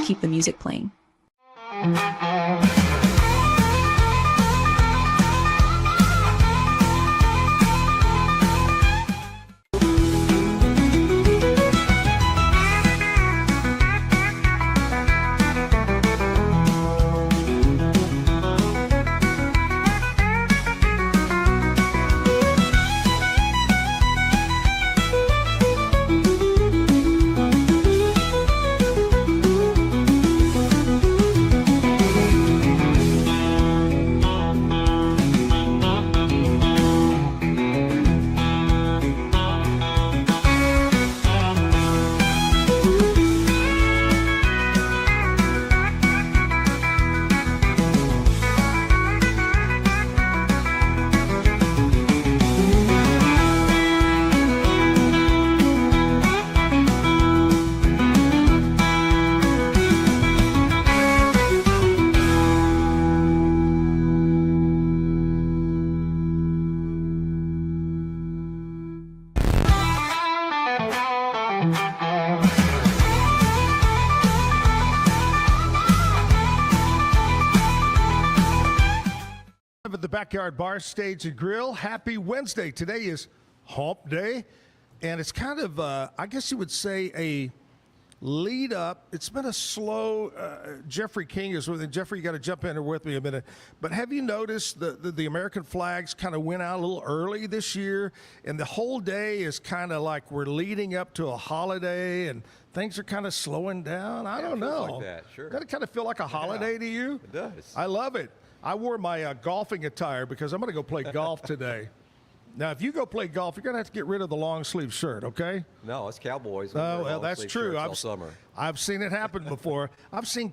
keep the music playing. At the Backyard Bar, Stage and Grill. Happy Wednesday. Today is Hump Day, and it's kind of, I guess you would say, a lead up. It's been a slow, Jeffrey King is with it. Jeffrey, you got to jump in here with me a minute. But have you noticed the American flags kind of went out a little early this year, and the whole day is kind of like we're leading up to a holiday, and things are kind of slowing down? I don't know. Like that, sure. Does that kind of feel like a holiday to you? It does. I love it. I wore my golfing attire because I'm going to go play golf today. Now, if you go play golf, you're going to have to get rid of the long sleeve shirt, okay? No, it's Cowboys. Oh, well, that's true. All summer. I've seen it happen before. I've seen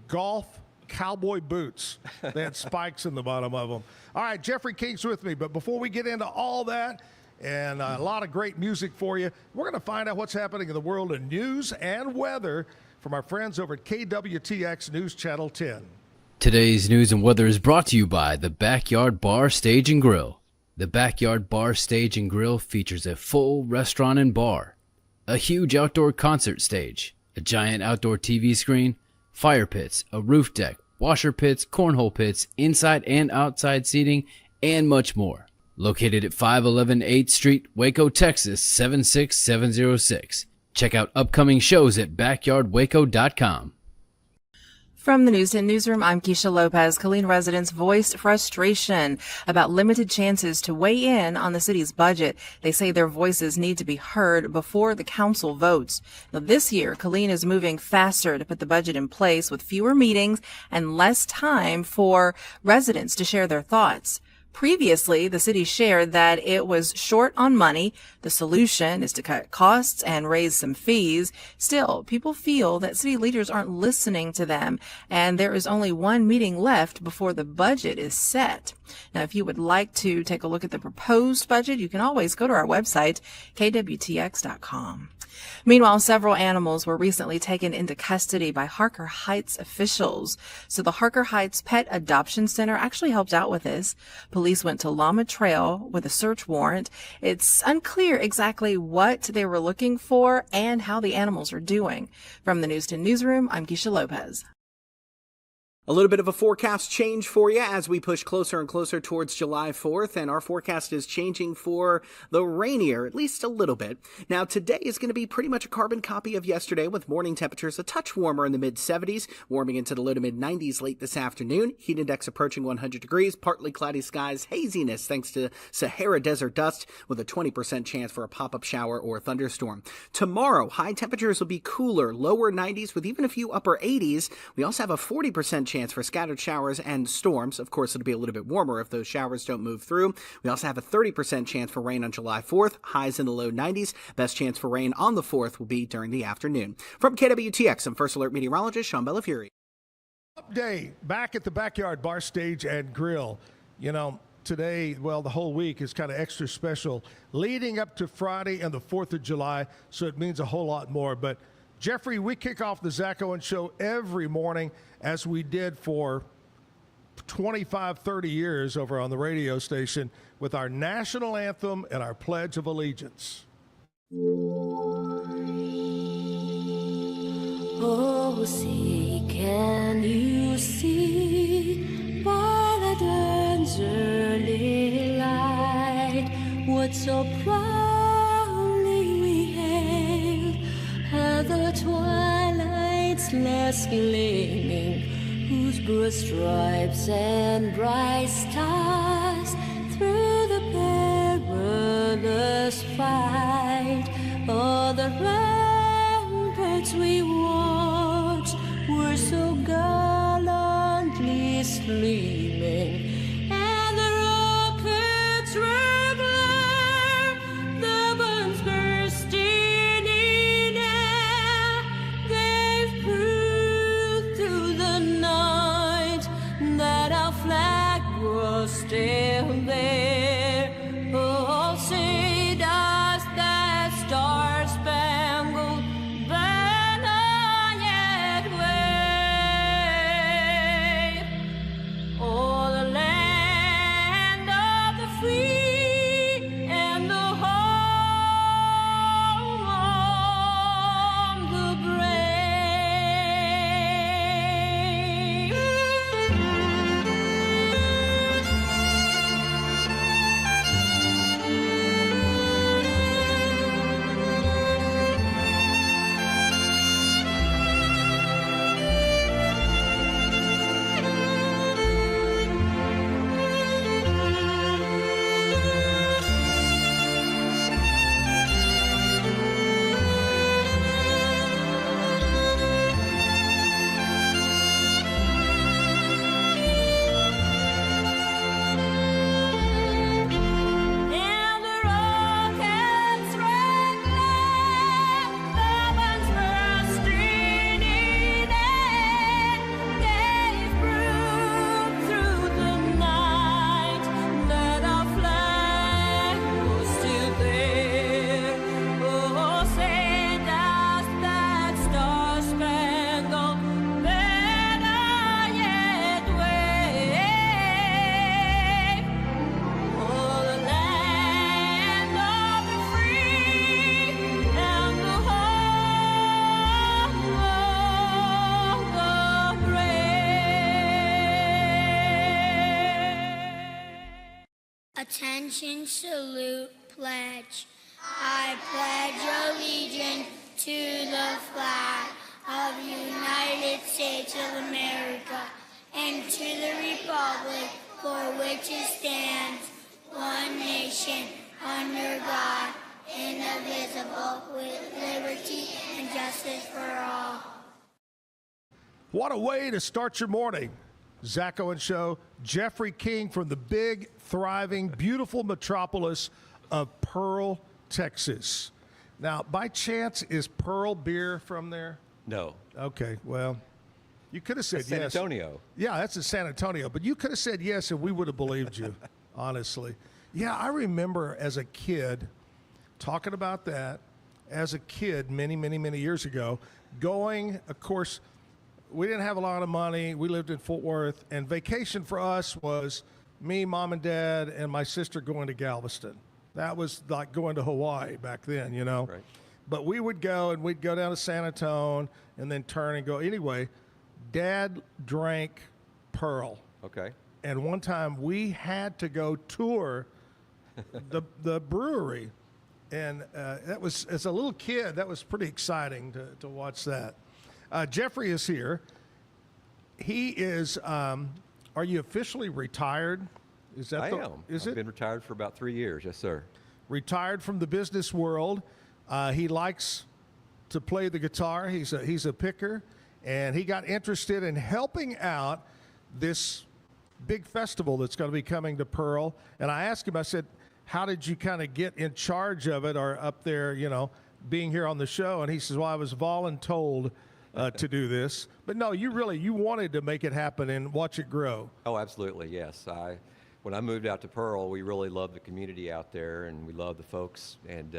golf cowboy boots. They had spikes in the bottom of them. All right, Jeffrey King's with me. But before we get into all that and a lot of great music for you, we're going to find out what's happening in the world of news and weather from our friends over at KWTX News Channel 10. Today's news and weather is brought to you by the Backyard Bar, Stage and Grill. The Backyard Bar, Stage and Grill features a full restaurant and bar, a huge outdoor concert stage, a giant outdoor TV screen, fire pits, a roof deck, washer pits, cornhole pits, inside and outside seating, and much more. Located at 511 8th Street, Waco, Texas 76706. Check out upcoming shows at backyardwaco.com. From the News 10 Newsroom, I'm Keisha Lopez. Killeen residents voiced frustration about limited chances to weigh in on the city's budget. They say their voices need to be heard before the council votes. Now, this year, Killeen is moving faster to put the budget in place with fewer meetings and less time for residents to share their thoughts. Previously, the city shared that it was short on money. The solution is to cut costs and raise some fees. Still, people feel that city leaders aren't listening to them, and there is only one meeting left before the budget is set. Now, if you would like to take a look at the proposed budget, you can always go to our website, kwtx.com. Meanwhile, several animals were recently taken into custody by Harker Heights officials. So the Harker Heights Pet Adoption Center actually helped out with this. Police went to Llama Trail with a search warrant. It's unclear exactly what they were looking for and how the animals are doing. From the News 10 Newsroom, I'm Keisha Lopez. A little bit of a forecast change for you as we push closer and closer towards July 4th, and our forecast is changing for the rainier, at least a little bit. Now, today is going to be pretty much a carbon copy of yesterday, with morning temperatures a touch warmer in the mid-70s, warming into the low to mid-90s late this afternoon. Heat index approaching 100 degrees, partly cloudy skies, haziness thanks to Sahara desert dust, with a 20% chance for a pop-up shower or thunderstorm. Tomorrow, high temperatures will be cooler, lower 90s with even a few upper 80s. We also have a 40% chance for scattered showers and storms. Of course, it'll be a little bit warmer if those showers don't move through. We also have a 30% chance for rain on July 4th, highs in the low 90s. Best chance for rain on the 4th will be during the afternoon. From KWTX, I'm First Alert meteorologist Sean Bellafury. Update back at the Backyard Bar, Stage and Grill. You know, today, well, the whole week is kind of extra special leading up to Friday and the 4th of July, so it means a whole lot more. But Jeffrey, we kick off the Zack Owen Show every morning, as we did for 25, 30 years over on the radio station, with our national anthem and our Pledge of Allegiance. Oh, Oh, see, can you see by the dawn's early light what so proudly we hailed at the twilight's last gleaming, whose broad stripes and bright stars through the perilous fight, all the ramparts we watched were so gallantly streaming, and the rockets regular, the bombs bursting in air, gave proof through the night that our flag was still there. Oh, say does that star-spangled banner yet wave? Oh, the land of the free and the home of the And the rockets regular, the bombs bursting in air, gave proof through the night that our flag was still there. Oh, say does that star-spangled banner yet wave? Oh, the land of the free and the home of the brave. Attention, salute, pledge. I pledge allegiance to the flag of the United States of America and to the republic for which it stands, one nation, under God, indivisible, with liberty and justice for all. What a way to start your morning. Zack Owen Show, Jeffrey King from the big, thriving, beautiful metropolis of Pearl, Texas. Now, by chance, is Pearl beer from there? No. Okay, well, you could have said San yes. Antonio. Yeah, that's in San Antonio, but you could have said yes and we would have believed you, honestly. Yeah, I remember as a kid talking about that as a kid many, many, many years ago, going, of course, we didn't have a lot of money. We lived in Fort Worth, and vacation for us was me, mom, and dad, and my sister going to Galveston. That was like going to Hawaii back then, you know. Right. But we would go, and we'd go down to San Antonio and then turn and go. Anyway, Dad drank Pearl. Okay. And one time we had to go tour the brewery. And that was, as a little kid, that was pretty exciting to watch that. Jeffrey is here. He is, are you officially retired? Is that I am. Is I've it? been retired for about 3 years. Yes, sir. Retired from the business world. He likes to play the guitar. He's a picker. And he got interested in helping out this big festival that's going to be coming to Pearl. And I asked him, I said, how did you kind of get in charge of it or up there, you know, being here on the show? And he says, well, I was voluntold to do this. But no, you wanted to make it happen and watch it grow. Oh, absolutely. Yes. When I moved out to Pearl, we really loved the community out there and we loved the folks. And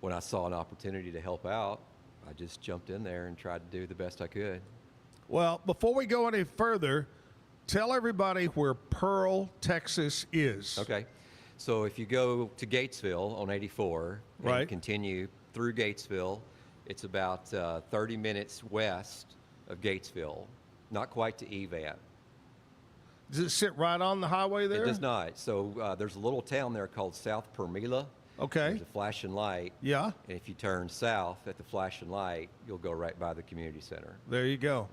when I saw an opportunity to help out, I just jumped in there and tried to do the best I could. Well, before we go any further, tell everybody where Pearl, Texas is. Okay. So if you go to Gatesville on 84 Right. and continue through Gatesville, it's about 30 minutes west of Gatesville, not quite to Evan. Does it sit right on the highway there? It does not. So there's a little town there called South Permela. Okay. There's a flashing light. Yeah. And if you turn south at the flashing light, you'll go right by the community center. There you go.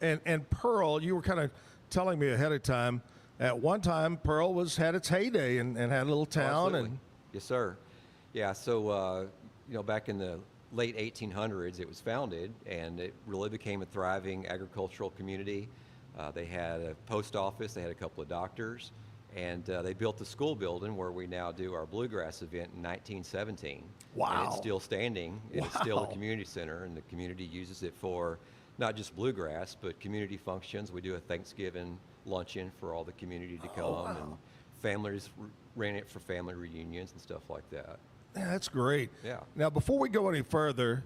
And Pearl, you were kind of telling me ahead of time. At one time, Pearl had its heyday and had a little town. Absolutely. Yes, sir. Yeah. So back in the late 1800s, it was founded, and it really became a thriving agricultural community. They had a post office, they had a couple of doctors, and they built the school building where we now do our Bluegrass event in 1917. Wow. And it's still standing, and it's still a Wow. community center, and the community uses it for not just Bluegrass, but community functions. We do a Thanksgiving luncheon for all the community to come, and families rent it for family reunions and stuff like that. Yeah, that's great. Yeah. Now, before we go any further,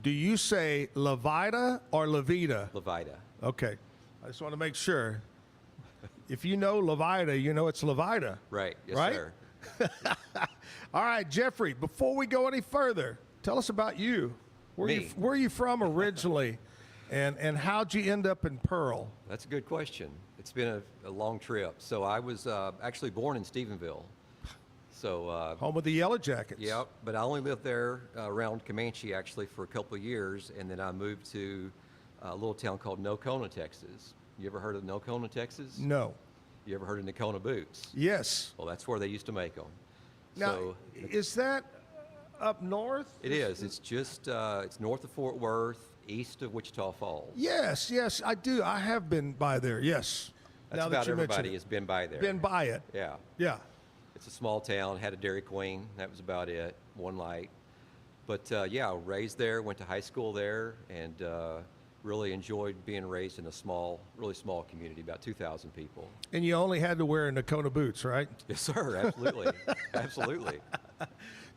do you say Levita or Levita? Levita. Okay. I just want to make sure. If you know Levita, you know it's Levita. Right. Yes, Right? sir. All right, Jeffrey, before we go any further, tell us about you. Me? Where are you from originally? And how'd you end up in Pearl? That's a good question. It's been a long trip. So I was actually born in Stephenville. So, Home of the Yellow Jackets. yep, but I only lived there around Comanche actually for a couple of years, and then I moved to a little town called Nocona, Texas. You ever heard of Nocona, Texas? No. You ever heard of Nocona boots? Yes. Well, that's where they used to make them. Now, So is that up north? it is. It's just it's north of Fort Worth, east of Wichita Falls. Yes, yes, I do. I have been by there. Yes. That's Now that about you mention everybody it. has been by there. Been by it. Yeah. Yeah. It's a small town, had a Dairy Queen. That was about it, one light. But yeah, raised there, went to high school there, and really enjoyed being raised in a really small community, about 2,000 people. And you only had to wear Nocona boots, right? Yes, sir, absolutely. Absolutely.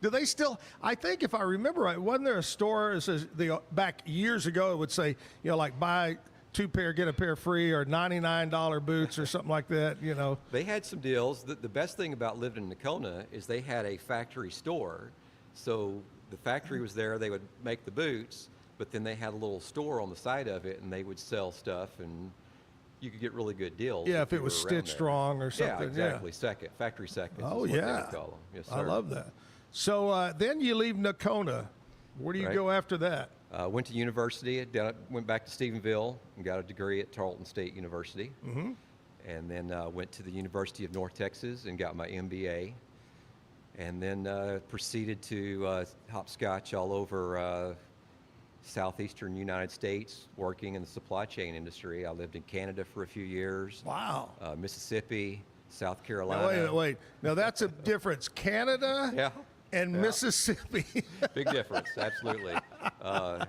Do they still? I think if I remember right, wasn't there a store that says back years ago it would say, like buy 2 pair, get a pair free, or $99 boots or something like that, They had some deals. The best thing about living in Nocona is they had a factory store. So the factory was there, they would make the boots, but then they had a little store on the side of it, and they would sell stuff, and you could get really good deals. Yeah, if you it was were around stitched there. wrong or something. Yeah, exactly. Factory seconds. Oh, is what yeah. They would call them. Yes, sir. I love that. So then you leave Nocona. Where do you Right. go after that? Went to university, went back to Stephenville and got a degree at Tarleton State University. Mm-hmm. And then went to the University of North Texas and got my MBA. And then proceeded to hopscotch all over southeastern United States, working in the supply chain industry. I lived in Canada for a few years. Wow. Mississippi, South Now, Carolina. wait. Now that's a difference. Canada Yeah. and Yeah. Mississippi. Big difference, absolutely. I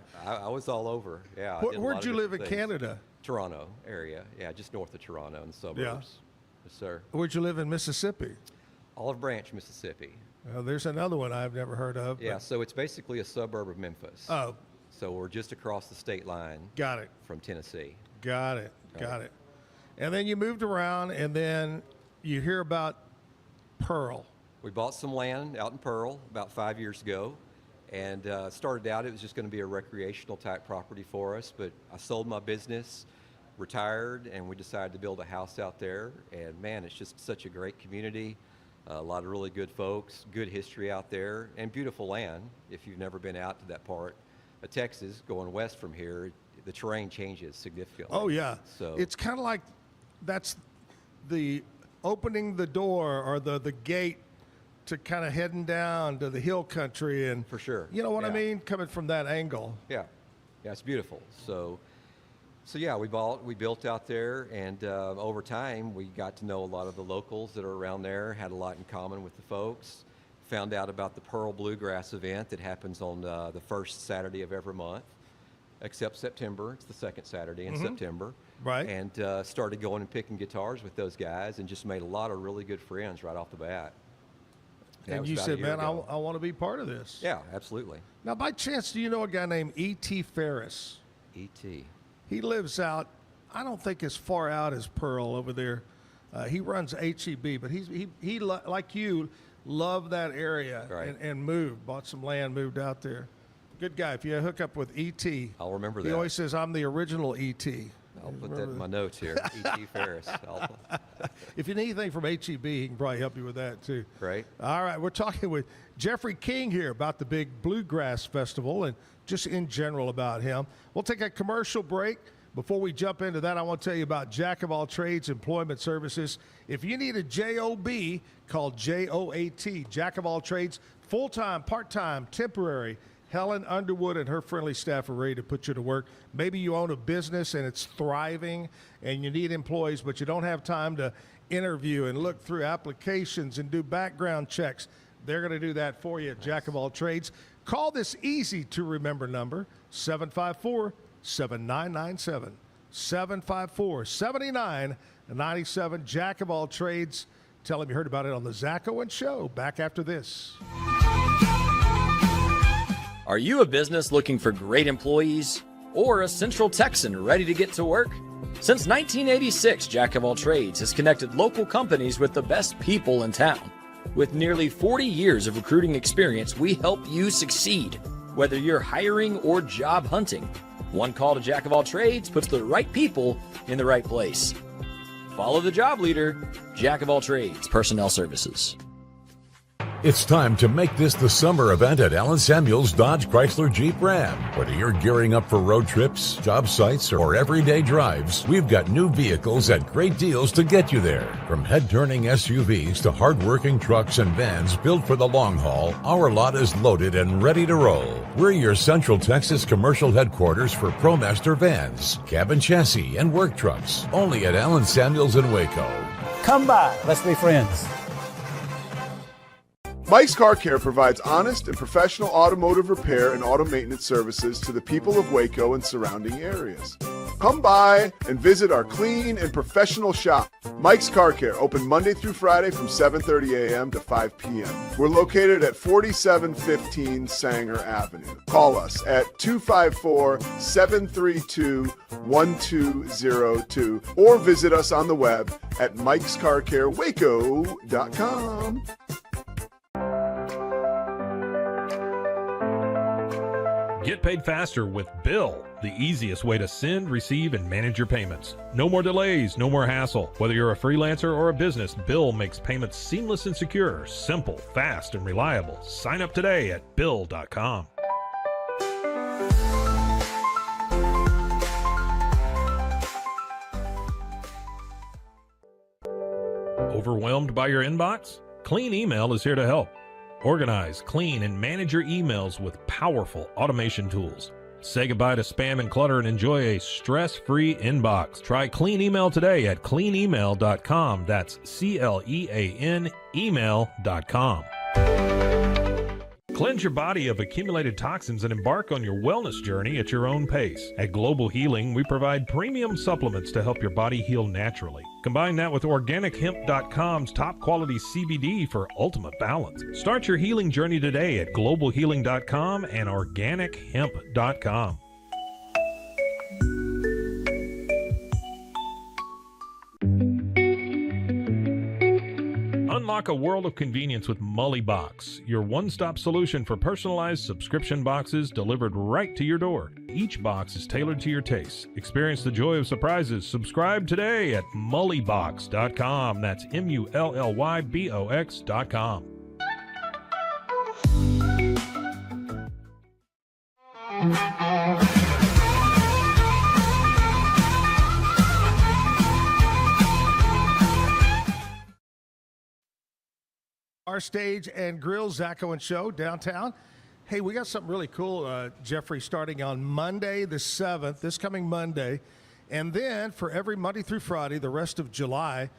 was all over. Yeah. I did a lot Where'd of you live in different things. Canada? Toronto area. Yeah, just north of Toronto in the suburbs. Yeah. Yes, sir. Where'd you live in Mississippi? Olive Branch, Mississippi. There's another one I've never heard of. Yeah, but- so it's basically a suburb of Memphis. Oh, So we're just across the state line got it. from Tennessee. Got it. And then you moved around, and then you hear about Pearl. We bought some land out in Pearl about 5 years ago, and started out it was just going to be a recreational type property for us, but I sold my business, retired, and we decided to build a house out there. And man, it's just such a great community, a lot of really good folks, good history out there, and beautiful land. If you've never been out to that part of Texas, going west from here, the terrain changes significantly. Oh, yeah. So It's kind of like that's the opening the door or the gate to kind of heading down to the hill country. And For sure. You know what I Yeah. mean? Coming from that angle. Yeah, it's beautiful. So yeah, we built out there, and over time we got to know a lot of the locals that are around there. Had a lot in common with the folks. Found out about the Pearl Bluegrass event that happens on the first Saturday of every month, except September. It's the second Saturday in September. Right. And started going and picking guitars with those guys, and just made a lot of really good friends right off the bat. That And was you about a said, year man, ago. I want to be part of this. Yeah, absolutely. Now, by chance, do you know a guy named E.T. Ferris? E.T. He lives out, I don't think as far out as Pearl over there. He runs HEB, but he like you, loved that area Right. and moved, bought some land, moved out there. Good guy. If you hook up with E.T., I'll remember he that. always says, I'm the original E.T. I'll put that in my notes here. E.T. Ferris. If you need anything from HEB, he can probably help you with that, too. Right. All right, we're talking with Jeffrey King here about the big Bluegrass Festival and just in general about him. We'll take a commercial break. Before we jump into that, I want to tell you about Jack of All Trades Employment Services. If you need a JOB, call JOAT, Jack of All Trades, full-time, part-time, temporary. Helen Underwood and her friendly staff are ready to put you to work. Maybe you own a business and it's thriving and you need employees, but you don't have time to interview and look through applications and do background checks. They're going to do that for you at Jack of All Trades. Call this easy-to-remember number, 754-7997. 754-7997. Jack of All Trades. Tell them you heard about it on the Zack Owen Show. Back after this. Are you a business looking for great employees or a Central Texan ready to get to work? Since 1986, Jack of All Trades has connected local companies with the best people in town. With nearly 40 years of recruiting experience, we help you succeed, whether you're hiring or job hunting. One call to Jack of All Trades puts the right people in the right place. Follow the job leader, Jack of All Trades Personnel Services. It's time to make this the summer event at Allen Samuels Dodge Chrysler Jeep Ram. Whether you're gearing up for road trips, job sites, or everyday drives, we've got new vehicles at great deals to get you there. From head-turning SUVs to hard-working trucks and vans built for the long haul, our lot is loaded and ready to roll. We're your Central Texas commercial headquarters for ProMaster vans, cabin chassis, and work trucks. Only at Allen Samuels in Waco. Come by. Let's be friends. Mike's Car Care provides honest and professional automotive repair and auto maintenance services to the people of Waco and surrounding areas. Come by and visit our clean and professional shop. Mike's Car Care, open Monday through Friday from 7:30 a.m. to 5 p.m. We're located at 4715 Sanger Avenue. Call us at 254-732-1202 or visit us on the web at mikescarcarewaco.com. Get paid faster with Bill, the easiest way to send, receive, and manage your payments. No more delays, no more hassle. Whether you're a freelancer or a business, Bill makes payments seamless and secure, simple, fast, and reliable. Sign up today at Bill.com. Overwhelmed by your inbox? Clean Email is here to help. Organize, clean, and manage your emails with powerful automation tools. Say goodbye to spam and clutter and enjoy a stress-free inbox. Try Clean Email today at cleanemail.com. That's CLEAN email.com. Cleanse your body of accumulated toxins and embark on your wellness journey at your own pace. At Global Healing, we provide premium supplements to help your body heal naturally. Combine that with OrganicHemp.com's top quality CBD for ultimate balance. Start your healing journey today at GlobalHealing.com and OrganicHemp.com. Unlock a world of convenience with Mully Box, your one-stop solution for personalized subscription boxes delivered right to your door. Each box is tailored to your taste. Experience the joy of surprises. Subscribe today at mullybox.com. That's MULLYBOX.com. Our Stage and Grill, Zack Owen Show, downtown. Hey, we got something really cool, Jeffrey, starting on Monday the 7th, this coming Monday. And then for every Monday through Friday, the rest of July,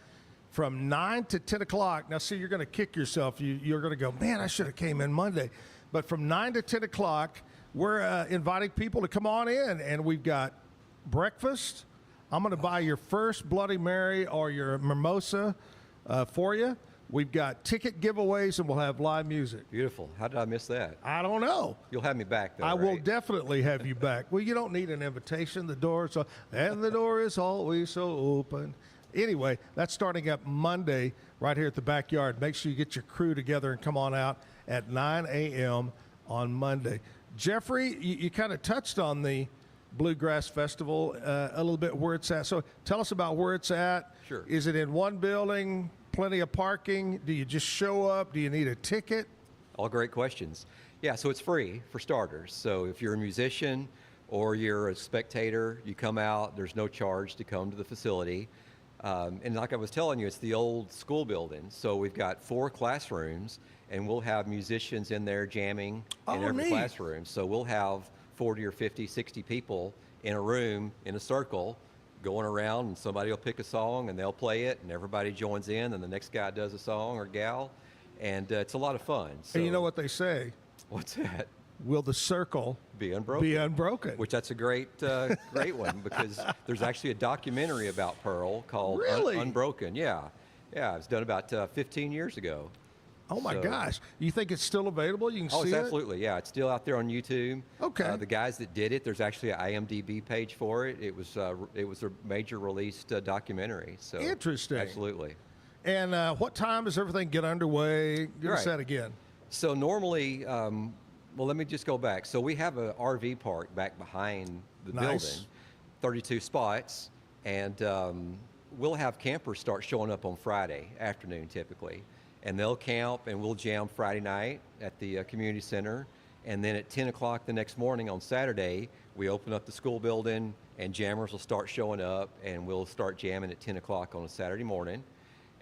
from 9 to 10 o'clock. Now, see, you're going to kick yourself. You're going to go, man, I should have came in Monday. But from 9 to 10 o'clock, we're inviting people to come on in. And we've got breakfast. I'm going to buy your first Bloody Mary or your mimosa for you. We've got ticket giveaways, and we'll have live music. Beautiful. How did I miss that? I don't know. You'll have me back, though, I will right? definitely have you back. Well, you don't need an invitation. The door is and the door is always so open. Anyway, that's starting up Monday right here at the backyard. Make sure you get your crew together and come on out at 9 a.m. on Monday. Jeffrey, you kind of touched on the Bluegrass Festival a little bit, where it's at. So tell us about where it's at. Sure. Is it in one building, plenty of parking? Do you just show up? Do you need a ticket? All great questions. Yeah, so it's free for starters. So if you're a musician or you're a spectator, you come out, there's no charge to come to the facility. And like I was telling you, it's the old school building. So we've got 4 classrooms, and we'll have musicians in there jamming in every neat. classroom. So we'll have 40 or 50, 60 people in a room in a circle going around, and somebody will pick a song and they'll play it, and everybody joins in, and the next guy does a song or gal. And it's a lot of fun. So, And you know what they say? What's that? Will the circle Be unbroken. be unbroken? Which that's a great one, because there's actually a documentary about Pearl called Really? Unbroken. Yeah, it was done about 15 years ago. Oh my So- gosh! You think it's still available? You can Oh, see it's it. absolutely, yeah. It's still out there on YouTube. Okay. The guys that did it, there's actually an IMDb page for it. It was a major released documentary. So Interesting. Absolutely. And what time does everything get underway? Give us Right. that again. So normally, well, let me just go back. So we have an RV park back behind the Nice. building, 32 spots, and we'll have campers start showing up on Friday afternoon typically, and they'll camp, and we'll jam Friday night at the community center, and then at 10 o'clock the next morning on Saturday, we open up the school building, and jammers will start showing up, and we'll start jamming at 10 o'clock on a Saturday morning.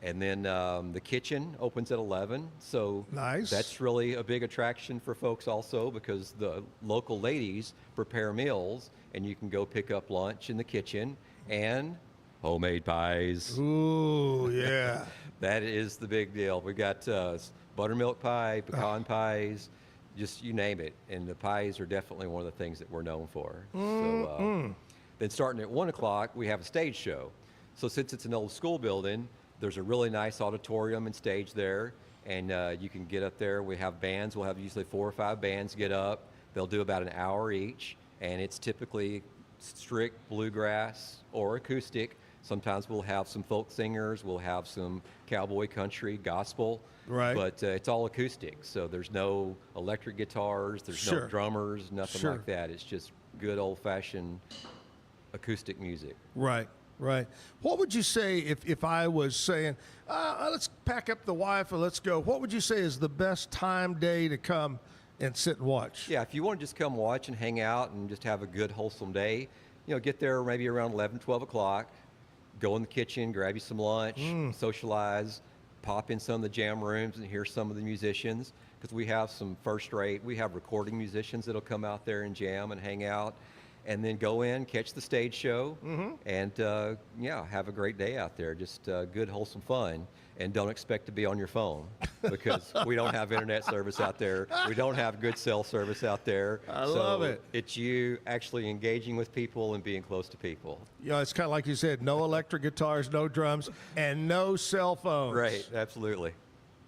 And then the kitchen opens at 11, so Nice. that's really a big attraction for folks also, because the local ladies prepare meals, and you can go pick up lunch in the kitchen and homemade pies. Ooh, yeah. That is the big deal. We got buttermilk pie, pecan pies, just you name it, and the pies are definitely one of the things that we're known for. So then starting at 1 o'clock, we have a stage show. So since it's an old school building, there's a really nice auditorium and stage there, and you can get up there. We have bands. We'll have usually 4 or 5 bands get up. They'll do about an hour each, and it's typically strict bluegrass or acoustic. Sometimes we'll have some folk singers. We'll have some cowboy country, gospel. Right. But it's all acoustic, so there's no electric guitars. There's Sure. no drummers, nothing Sure. like that. It's just good old-fashioned acoustic music. Right, right. What would you say if I was saying, let's pack up the wife and let's go? What would you say is the best time, day to come and sit and watch? Yeah, if you want to just come watch and hang out and just have a good, wholesome day, get there maybe around 11, 12 o'clock, go in the kitchen, grab you some lunch, socialize, pop in some of the jam rooms and hear some of the musicians, because we have some first-rate, we have recording musicians that'll come out there and jam and hang out, and then go in, catch the stage show, and have a great day out there. Just good, wholesome fun. And don't expect to be on your phone, because we don't have internet service out there. We don't have good cell service out there. I love it. It's you actually engaging with people and being close to people. It's kind of like you said, no electric guitars, no drums, and no cell phones. Right, absolutely.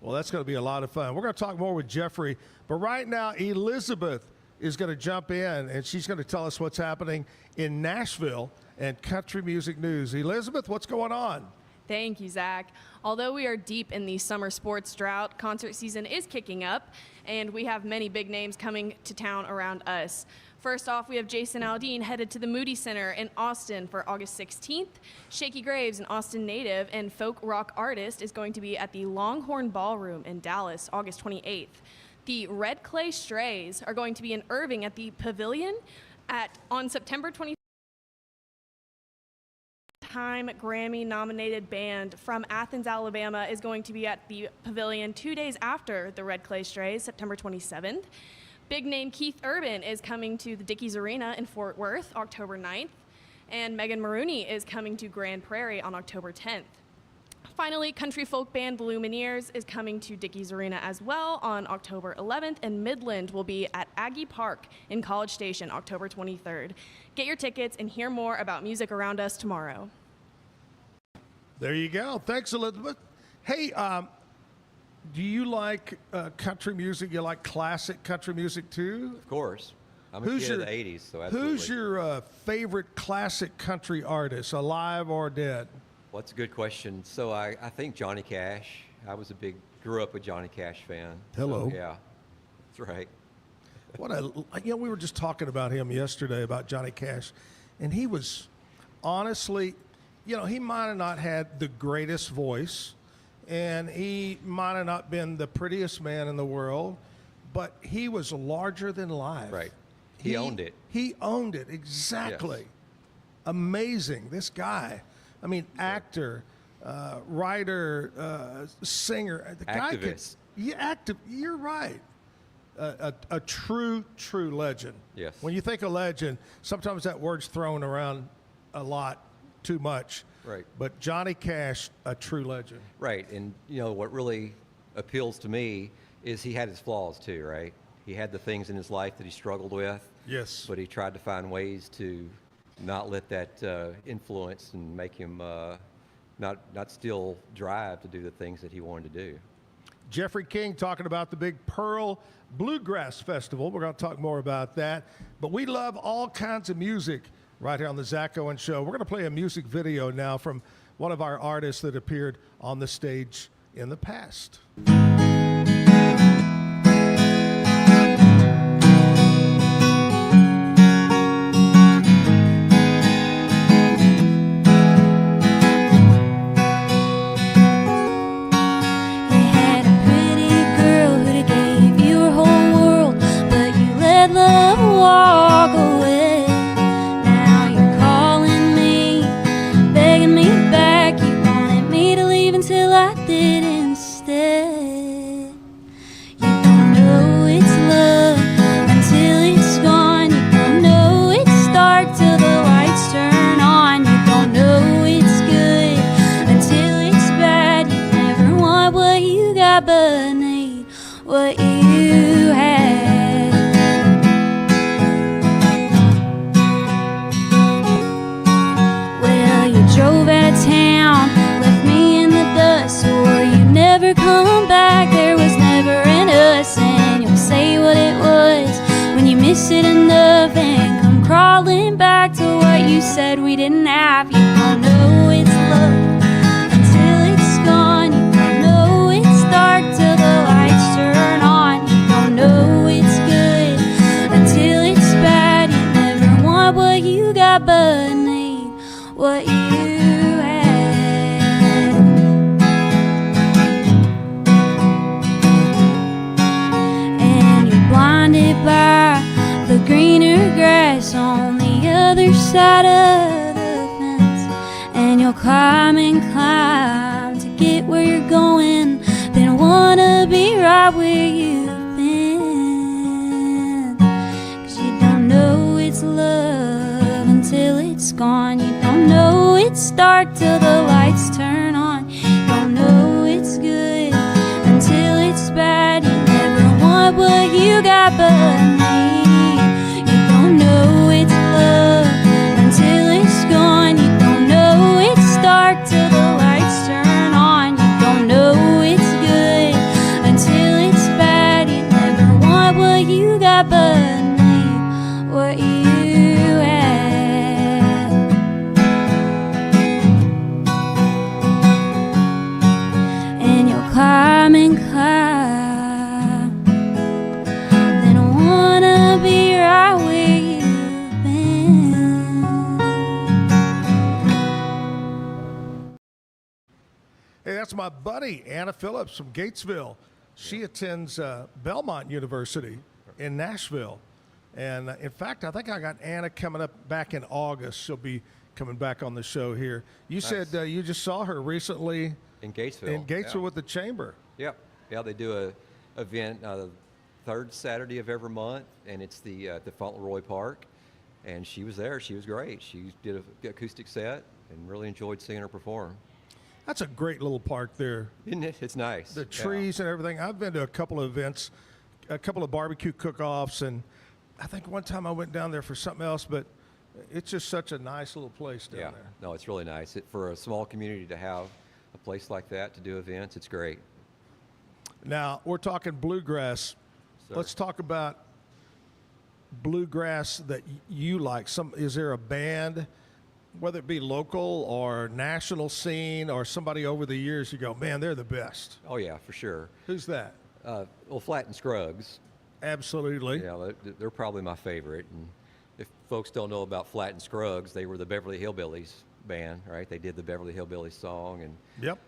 Well, that's going to be a lot of fun. We're going to talk more with Jeffrey, but right now, Elizabeth is going to jump in, and she's going to tell us what's happening in Nashville and country music news. Elizabeth, what's going on? Thank you, Zach. Although we are deep in the summer sports drought, concert season is kicking up, and we have many big names coming to town around us. First off, we have Jason Aldean headed to the Moody Center in Austin for August 16th. Shaky Graves, an Austin native and folk rock artist, is going to be at the Longhorn Ballroom in Dallas, August 28th. The Red Clay Strays are going to be in Irving at the Pavilion on September 23rd. Time Grammy-nominated band from Athens, Alabama is going to be at the Pavilion 2 days after the Red Clay Strays, September 27th. Big name Keith Urban is coming to the Dickies Arena in Fort Worth, October 9th. And Megan Maroney is coming to Grand Prairie on October 10th. Finally, country folk band Lumineers is coming to Dickies Arena as well on October 11th, and Midland will be at Aggie Park in College Station, October 23rd. Get your tickets and hear more about music around us tomorrow. There you go. Thanks, Elizabeth. Hey, do you like country music? You like classic country music too? Of course. I'm a kid of the 80s, so absolutely. Who's your favorite classic country artist, alive or dead? Well, that's a good question. So I think Johnny Cash. I was grew up a Johnny Cash fan. Hello. So, yeah, that's right. We were just talking about him yesterday, about Johnny Cash, and he was honestly, he might have not had the greatest voice, and he might have not been the prettiest man in the world, but he was larger than life. Right. He owned it. He owned it, exactly. Yes. Amazing. This guy, actor, writer, singer. The guy Activist. You're right. A true legend. Yes. When you think of legend, sometimes that word's thrown around a lot too much. Right. But Johnny Cash, a true legend. Right. And, what really appeals to me is he had his flaws too, right? He had the things in his life that he struggled with. Yes. But he tried to find ways to not let that influence and make him not still drive to do the things that he wanted to do. Jeffrey King talking about the big Pearl Bluegrass Festival. We're going to talk more about that. But we love all kinds of music right here on the Zack Owen Show. We're going to play a music video now from one of our artists that appeared on the stage in the past. That's my buddy, Anna Phillips from Gatesville. She attends Belmont University in Nashville. And in fact, I think I got Anna coming up back in August. She'll be coming back on the show here. You said you just saw her recently in Gatesville. In Gatesville with the Chamber. Yep. Yeah, they do a event third Saturday of every month, and it's the Fauntleroy Park. And she was there. She was great. She did an acoustic set and really enjoyed seeing her perform. That's a great little park there. Isn't it? It's nice. The trees and everything. I've been to a couple of events, a couple of barbecue cook-offs, and I think one time I went down there for something else, but it's just such a nice little place down there. No, it's really nice. For a small community to have a place like that to do events, it's great. Now, we're talking bluegrass. Sir. Let's talk about bluegrass that you like. Is there a band, whether it be local or national scene or somebody over the years you go, man, they're the best? Oh, yeah, for sure. Who's that? Well, Flatt and Scruggs. Absolutely. Yeah, they're probably my favorite. And if folks don't know about Flat and Scruggs, they were the Beverly Hillbillies band, right? They did the Beverly Hillbillies song, and Yep.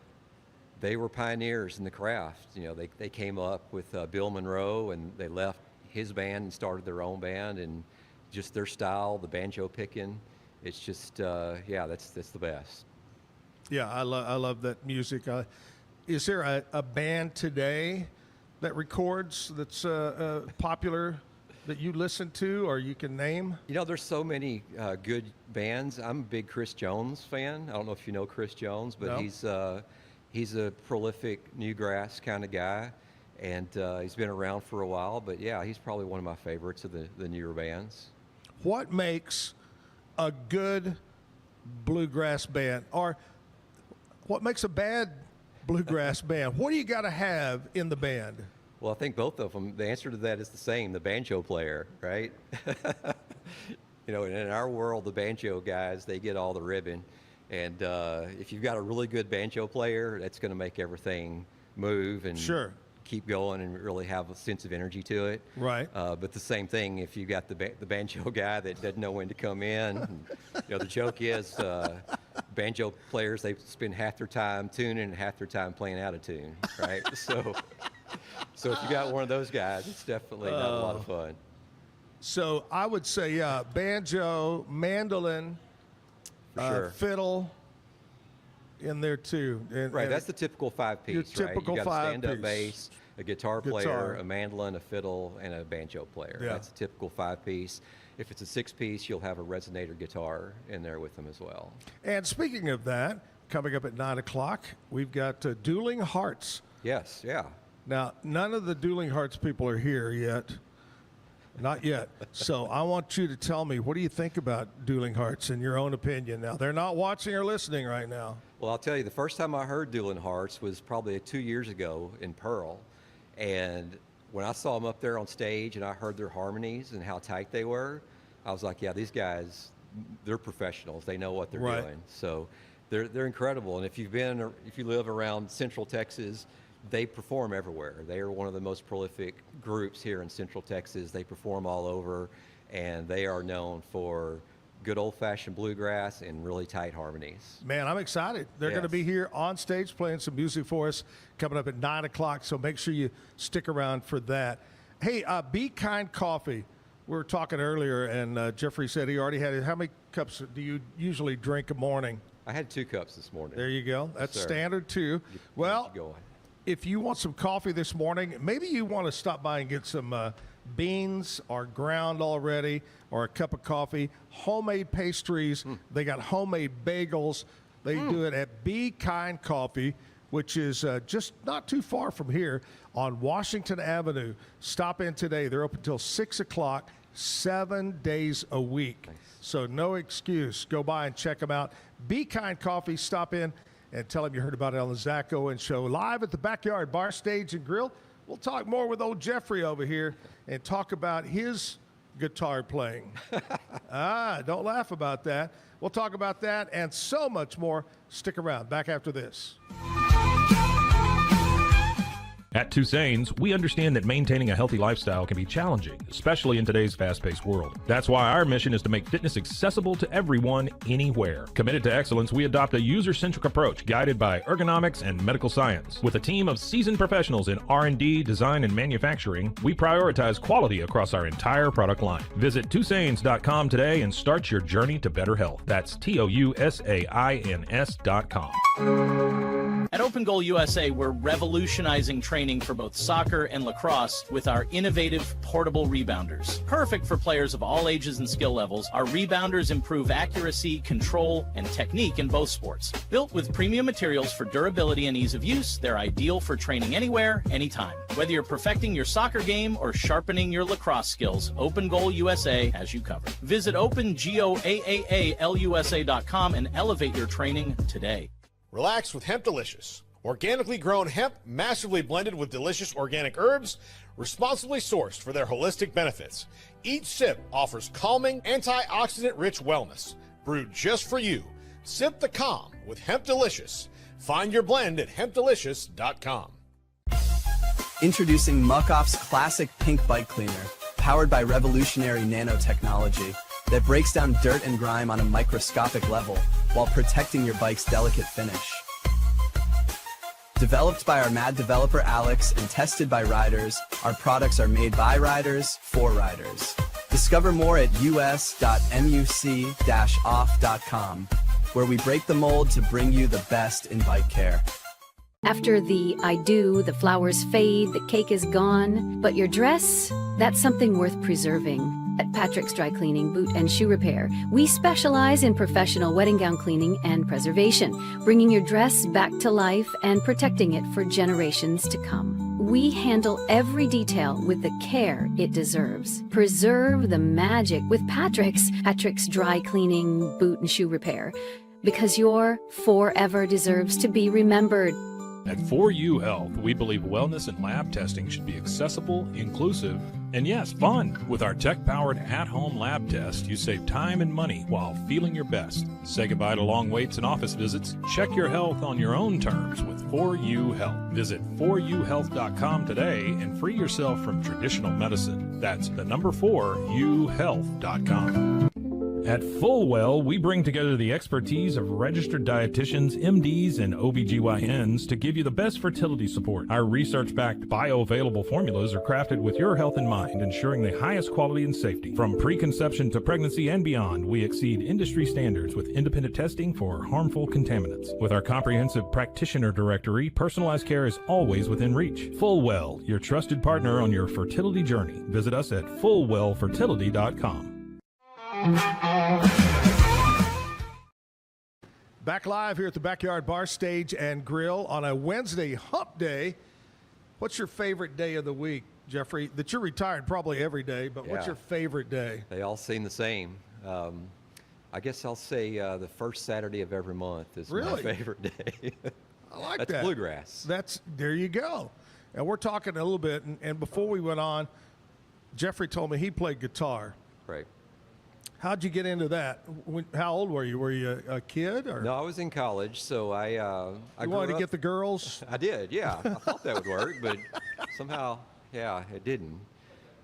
they were pioneers in the craft. You know, they came up with Bill Monroe, and they left his band and started their own band, and just their style, the banjo picking, it's just that's the best. Yeah, I love that music. Is there a band today that records that's popular that you listen to or you can name? You know, there's so many good bands. I'm a big Chris Jones fan. I don't know if you know Chris Jones, but No. he's a prolific newgrass kind of guy, and he's been around for a while. But yeah, he's probably one of my favorites of the newer bands. What makes a good bluegrass band, or what makes a bad bluegrass band? What do you got to have in the band? Well, I think both of them, the answer to that is the same, the banjo player, right? You know, in our world, the banjo guys, they get all the ribbon. And if you've got a really good banjo player, that's going to make everything move and Sure. keep going and really have a sense of energy to it. Right. But the same thing if you got the banjo guy that doesn't know when to come in. And, you know, the joke is banjo players, they spend half their time tuning and half their time playing out of tune, right? So if you got one of those guys, it's definitely not a lot of fun. So I would say, banjo, mandolin, For sure. fiddle in there too. Right, that's the typical five-piece, your right? typical You got a stand-up five-piece. bass, a guitar player, Guitar. a mandolin, a fiddle, and a banjo player. Yeah. That's a typical five-piece. If it's a six-piece, you'll have a resonator guitar in there with them as well. And speaking of that, coming up at 9 o'clock, we've got Dueling Hearts. Yes, yeah. Now, none of the Dueling Hearts people are here yet. Not yet. So I want you to tell me, what do you think about Dueling Hearts in your own opinion? Now, they're not watching or listening right now. Well, I'll tell you, the first time I heard Dueling Hearts was probably 2 years ago in Pearl. And when I saw them up there on stage and I heard their harmonies and how tight they were, I was like, yeah, these guys, they're professionals. They know what they're Right. doing. So they're incredible. And if you live around Central Texas, they perform everywhere. They are one of the most prolific groups here in Central Texas. They perform all over, and they are known for good old-fashioned bluegrass and really tight harmonies. Man, I'm excited. They're going to Yes. be here on stage playing some music for us coming up at 9 o'clock, so make sure you stick around for that. Hey, Be Kind Coffee. We were talking earlier, and Jeffrey said he already had it. How many cups do you usually drink a morning? I had 2 cups this morning. There you go. That's sir. standard, too. Well, Keep going. if you want some coffee this morning, maybe you want to stop by and get some beans are ground already or a cup of coffee, homemade pastries. They got homemade bagels. They do it at Be Kind Coffee, which is just not too far from here on Washington Avenue. Stop in today. They're open until 6 o'clock, 7 days a week. Nice. So no excuse. Go by and check them out. Be Kind Coffee. Stop in and tell them you heard about it on the Zack Owen Show live at the Backyard Bar, Stage, and Grill. We'll talk more with old Jeffrey over here and talk about his guitar playing. Don't laugh about that. We'll talk about that and so much more. Stick around. Back after this. At Tusain's, we understand that maintaining a healthy lifestyle can be challenging, especially in today's fast-paced world. That's why our mission is to make fitness accessible to everyone, anywhere. Committed to excellence, we adopt a user-centric approach guided by ergonomics and medical science. With a team of seasoned professionals in R&D, design, and manufacturing, we prioritize quality across our entire product line. Visit Tusains.com today and start your journey to better health. That's TOUSAINS.com. At Open Goal USA, we're revolutionizing training for both soccer and lacrosse with our innovative portable rebounders. Perfect for players of all ages and skill levels, our rebounders improve accuracy, control, and technique in both sports. Built with premium materials for durability and ease of use, they're ideal for training anywhere, anytime. Whether you're perfecting your soccer game or sharpening your lacrosse skills, Open Goal USA has you covered. Visit OpenGoAAALUSA.com and elevate your training today. Relax with Hemp Delicious. Organically grown hemp, massively blended with delicious organic herbs, responsibly sourced for their holistic benefits. Each sip offers calming, antioxidant-rich wellness. Brewed just for you. Sip the calm with Hemp Delicious. Find your blend at hempdelicious.com. Introducing Muck-Off's classic pink bike cleaner, powered by revolutionary nanotechnology that breaks down dirt and grime on a microscopic level while protecting your bike's delicate finish. Developed by our mad developer Alex and tested by riders, our products are made by riders for riders. Discover more at us.muc-off.com, where we break the mold to bring you the best in bike care. After the I do, the flowers fade, the cake is gone, but your dress, that's something worth preserving. At Patrick's Dry Cleaning, Boot and Shoe Repair, we specialize in professional wedding gown cleaning and preservation, bringing your dress back to life and protecting it for generations to come. We handle every detail with the care it deserves. Preserve the magic with Patrick's Dry Cleaning, Boot and Shoe Repair, because your forever deserves to be remembered. At 4U Health, we believe wellness and lab testing should be accessible, inclusive, and yes, fun. With our tech-powered at-home lab test, you save time and money while feeling your best. Say goodbye to long waits and office visits. Check your health on your own terms with 4U Health. Visit 4uhealth.com today and free yourself from traditional medicine. That's the number 4uhealth.com. At Fullwell, we bring together the expertise of registered dietitians, MDs, and OBGYNs to give you the best fertility support. Our research-backed bioavailable formulas are crafted with your health in mind, ensuring the highest quality and safety. From preconception to pregnancy and beyond, we exceed industry standards with independent testing for harmful contaminants. With our comprehensive practitioner directory, personalized care is always within reach. Fullwell, your trusted partner on your fertility journey. Visit us at fullwellfertility.com. Back live here at the Backyard Bar Stage and Grill on a Wednesday hump day. What's your favorite day of the week, Jeffrey? That you're retired probably every day, but what's your favorite day? They all seem the same. I guess I'll say the first Saturday of every month is my favorite day. I like That's that. Bluegrass. There you go. And we're talking a little bit, and before we went on, Jeffrey told me he played guitar. Right. How'd you get into that? How old were you? Were you a kid? Or? No, I was in college, so I you wanted to get the girls? I did, yeah. I thought that would work, but somehow, it didn't.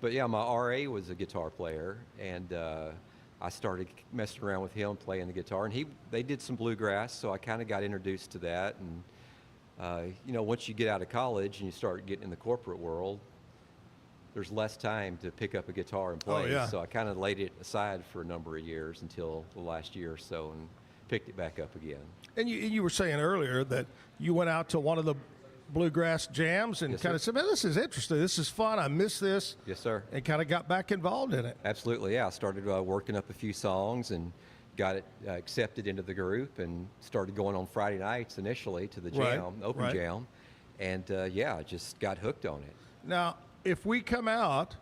But yeah, my RA was a guitar player, and I started messing around with him playing the guitar, and they did some bluegrass, so I kind of got introduced to that. And once you get out of college and you start getting in the corporate world, there's less time to pick up a guitar and play. Oh, yeah. So I kind of laid it aside for a number of years until the last year or so and picked it back up again. And you were saying earlier that you went out to one of the bluegrass jams and kind of said, man, this is interesting. This is fun. I miss this. Yes, sir. And kind of got back involved in it. Absolutely, yeah. I started working up a few songs and got it accepted into the group and started going on Friday nights initially to the jam, open jam. And I just got hooked on it. Now, if we come out,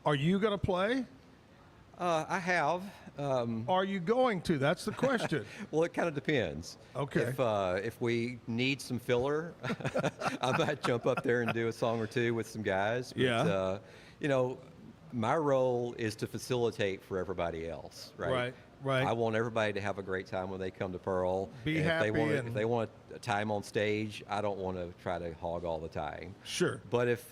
are you going to play? I have. Are you going to? That's the question. Well, it kind of depends. Okay. If we need some filler, I might jump up there and do a song or two with some guys. But, my role is to facilitate for everybody else, right? Right. I want everybody to have a great time when they come to Pearl. Be happy. If they want a time on stage, I don't want to try to hog all the time. Sure. But if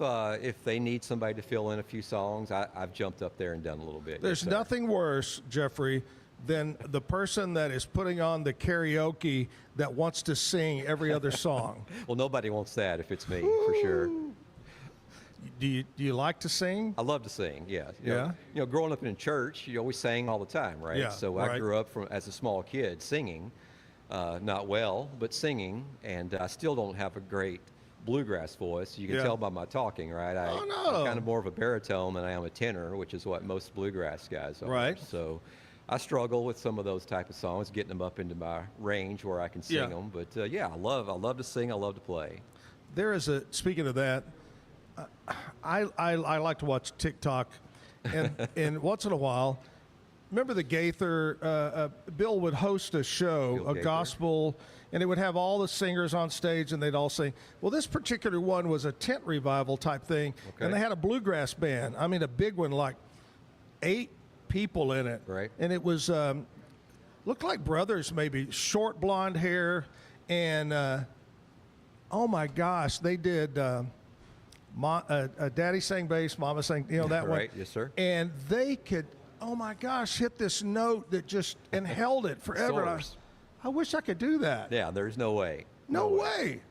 they need somebody to fill in a few songs, I've jumped up there and done a little bit. There's nothing worse, Jeffrey, than the person that is putting on the karaoke that wants to sing every other song. Well, nobody wants that if it's me, for sure. Do you like to sing? I love to sing, yeah. Growing up in church, we sang all the time, right? Yeah, so I grew up as a small kid singing, not well, but singing, and I still don't have a great bluegrass voice. You can tell by my talking, right? I'm kind of more of a baritone than I am a tenor, which is what most bluegrass guys are. Right. So I struggle with some of those type of songs, getting them up into my range where I can sing them. But I love to sing. I love to play. There is speaking of that, I like to watch TikTok, and once in a while, remember the Gaither, Bill would host a show, a gospel, and it would have all the singers on stage, and they'd all sing. Well, this particular one was a tent revival type thing, and they had a bluegrass band. I mean, a big one, like 8 people in it. Right. And it was, looked like brothers maybe, short blonde hair, and oh my gosh, they did... Daddy sang bass, Mama sang, that one. Right, yes, sir. And they could, oh my gosh, hit this note that just, and held it forever. And I wish I could do that. Yeah, there's no way. No way.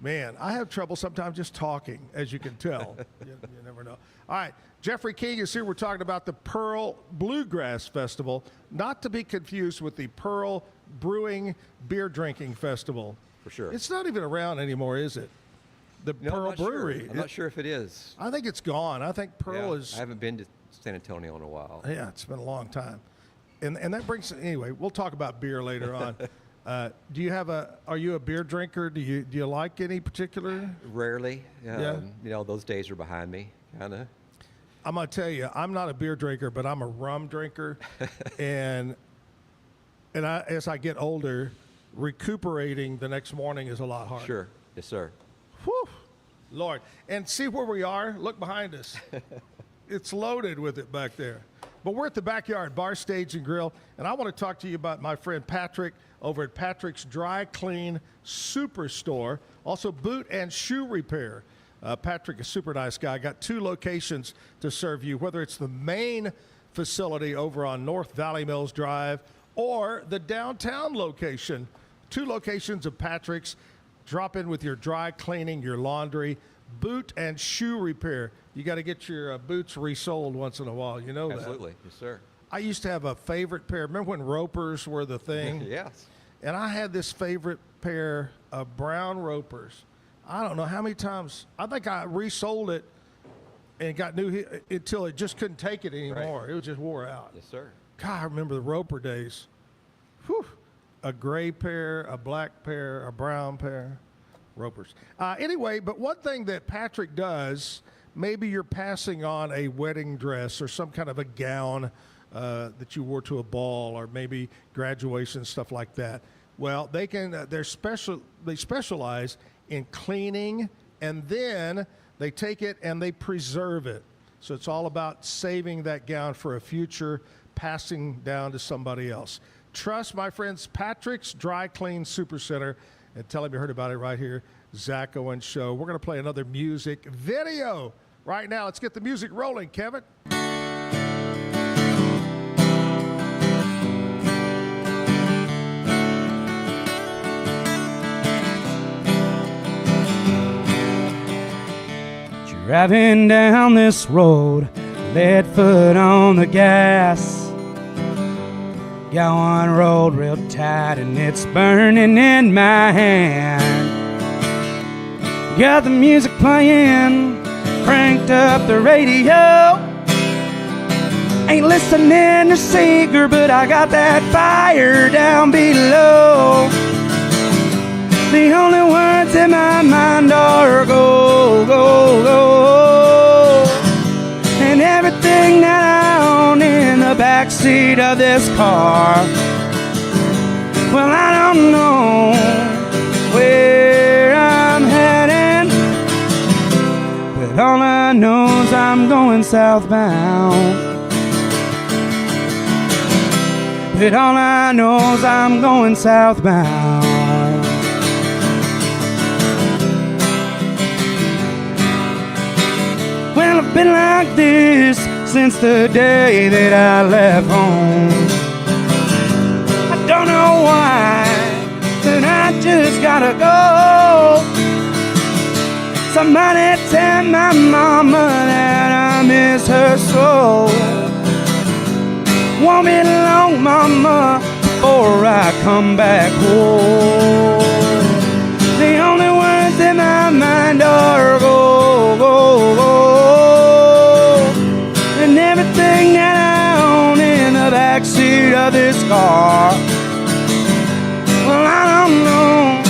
Man, I have trouble sometimes just talking, as you can tell. You never know. All right, Jeffrey King is here. We're talking about the Pearl Bluegrass Festival, not to be confused with the Pearl Brewing Beer Drinking Festival. For sure. It's not even around anymore, is it? The Pearl Brewery. Sure. I'm not sure if it is. I think it's gone. I think Pearl is. I haven't been to San Antonio in a while. Yeah, it's been a long time. And that brings, anyway, we'll talk about beer later on. Are you a beer drinker? Do you like any particular? Rarely. Yeah. Those days are behind me, kind of. I'm going to tell you, I'm not a beer drinker, but I'm a rum drinker. and as I get older, recuperating the next morning is a lot harder. Sure. Yes, sir. Whew. Lord. And see where we are? Look behind us. It's loaded with it back there. But we're at the Backyard Bar, Stage, and Grill, and I want to talk to you about my friend Patrick over at Patrick's Dry Clean Superstore, also boot and shoe repair. Patrick is a super nice guy. Got 2 locations to serve you, whether it's the main facility over on North Valley Mills Drive or the downtown location. 2 locations of Patrick's. Drop in with your dry cleaning, your laundry, boot and shoe repair. You got to get your boots resoled once in a while. You know that. Absolutely. Yes, sir. I used to have a favorite pair. Remember when ropers were the thing? Yes. And I had this favorite pair of brown ropers. I don't know how many times. I think I resold it and got new until it just couldn't take it anymore. Right. It was just wore out. Yes, sir. God, I remember the roper days. Whew. A gray pair, a black pair, a brown pair. Ropers. Anyway, but one thing that Patrick does, maybe you're passing on a wedding dress or some kind of a gown that you wore to a ball, or maybe graduation, stuff like that. Well, they specialize in cleaning, and then they take it and they preserve it. So it's all about saving that gown for a future passing down to somebody else. Trust my friends, Patrick's Dry Clean Supercenter, and tell him you heard about it right here, Zack Owen Show. We're going to play another music video right now. Let's get the music rolling, Kevin. Driving down this road, lead foot on the gas. Got one rolled real tight and it's burning in my hand. Got the music playing, cranked up the radio. Ain't listening to Seeger, but I got that fire down below. The only words in my mind are go, go, go. And everything that I own in the backseat of this car. Well, I don't know where I'm heading, but all I know is I'm going southbound. But all I know is I'm going southbound. Well, I've been like this since the day that I left home. I don't know why, but I just gotta go. Somebody tell my mama that I miss her so. Won't be long, mama, before I come back home. The only words in my mind are go, go, go. And everything that I own in the backseat of this car. Well, I don't know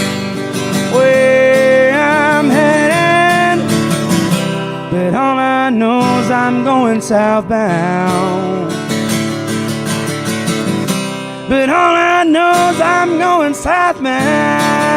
where I'm heading, but all I know is I'm going southbound. But all I know is I'm going southbound.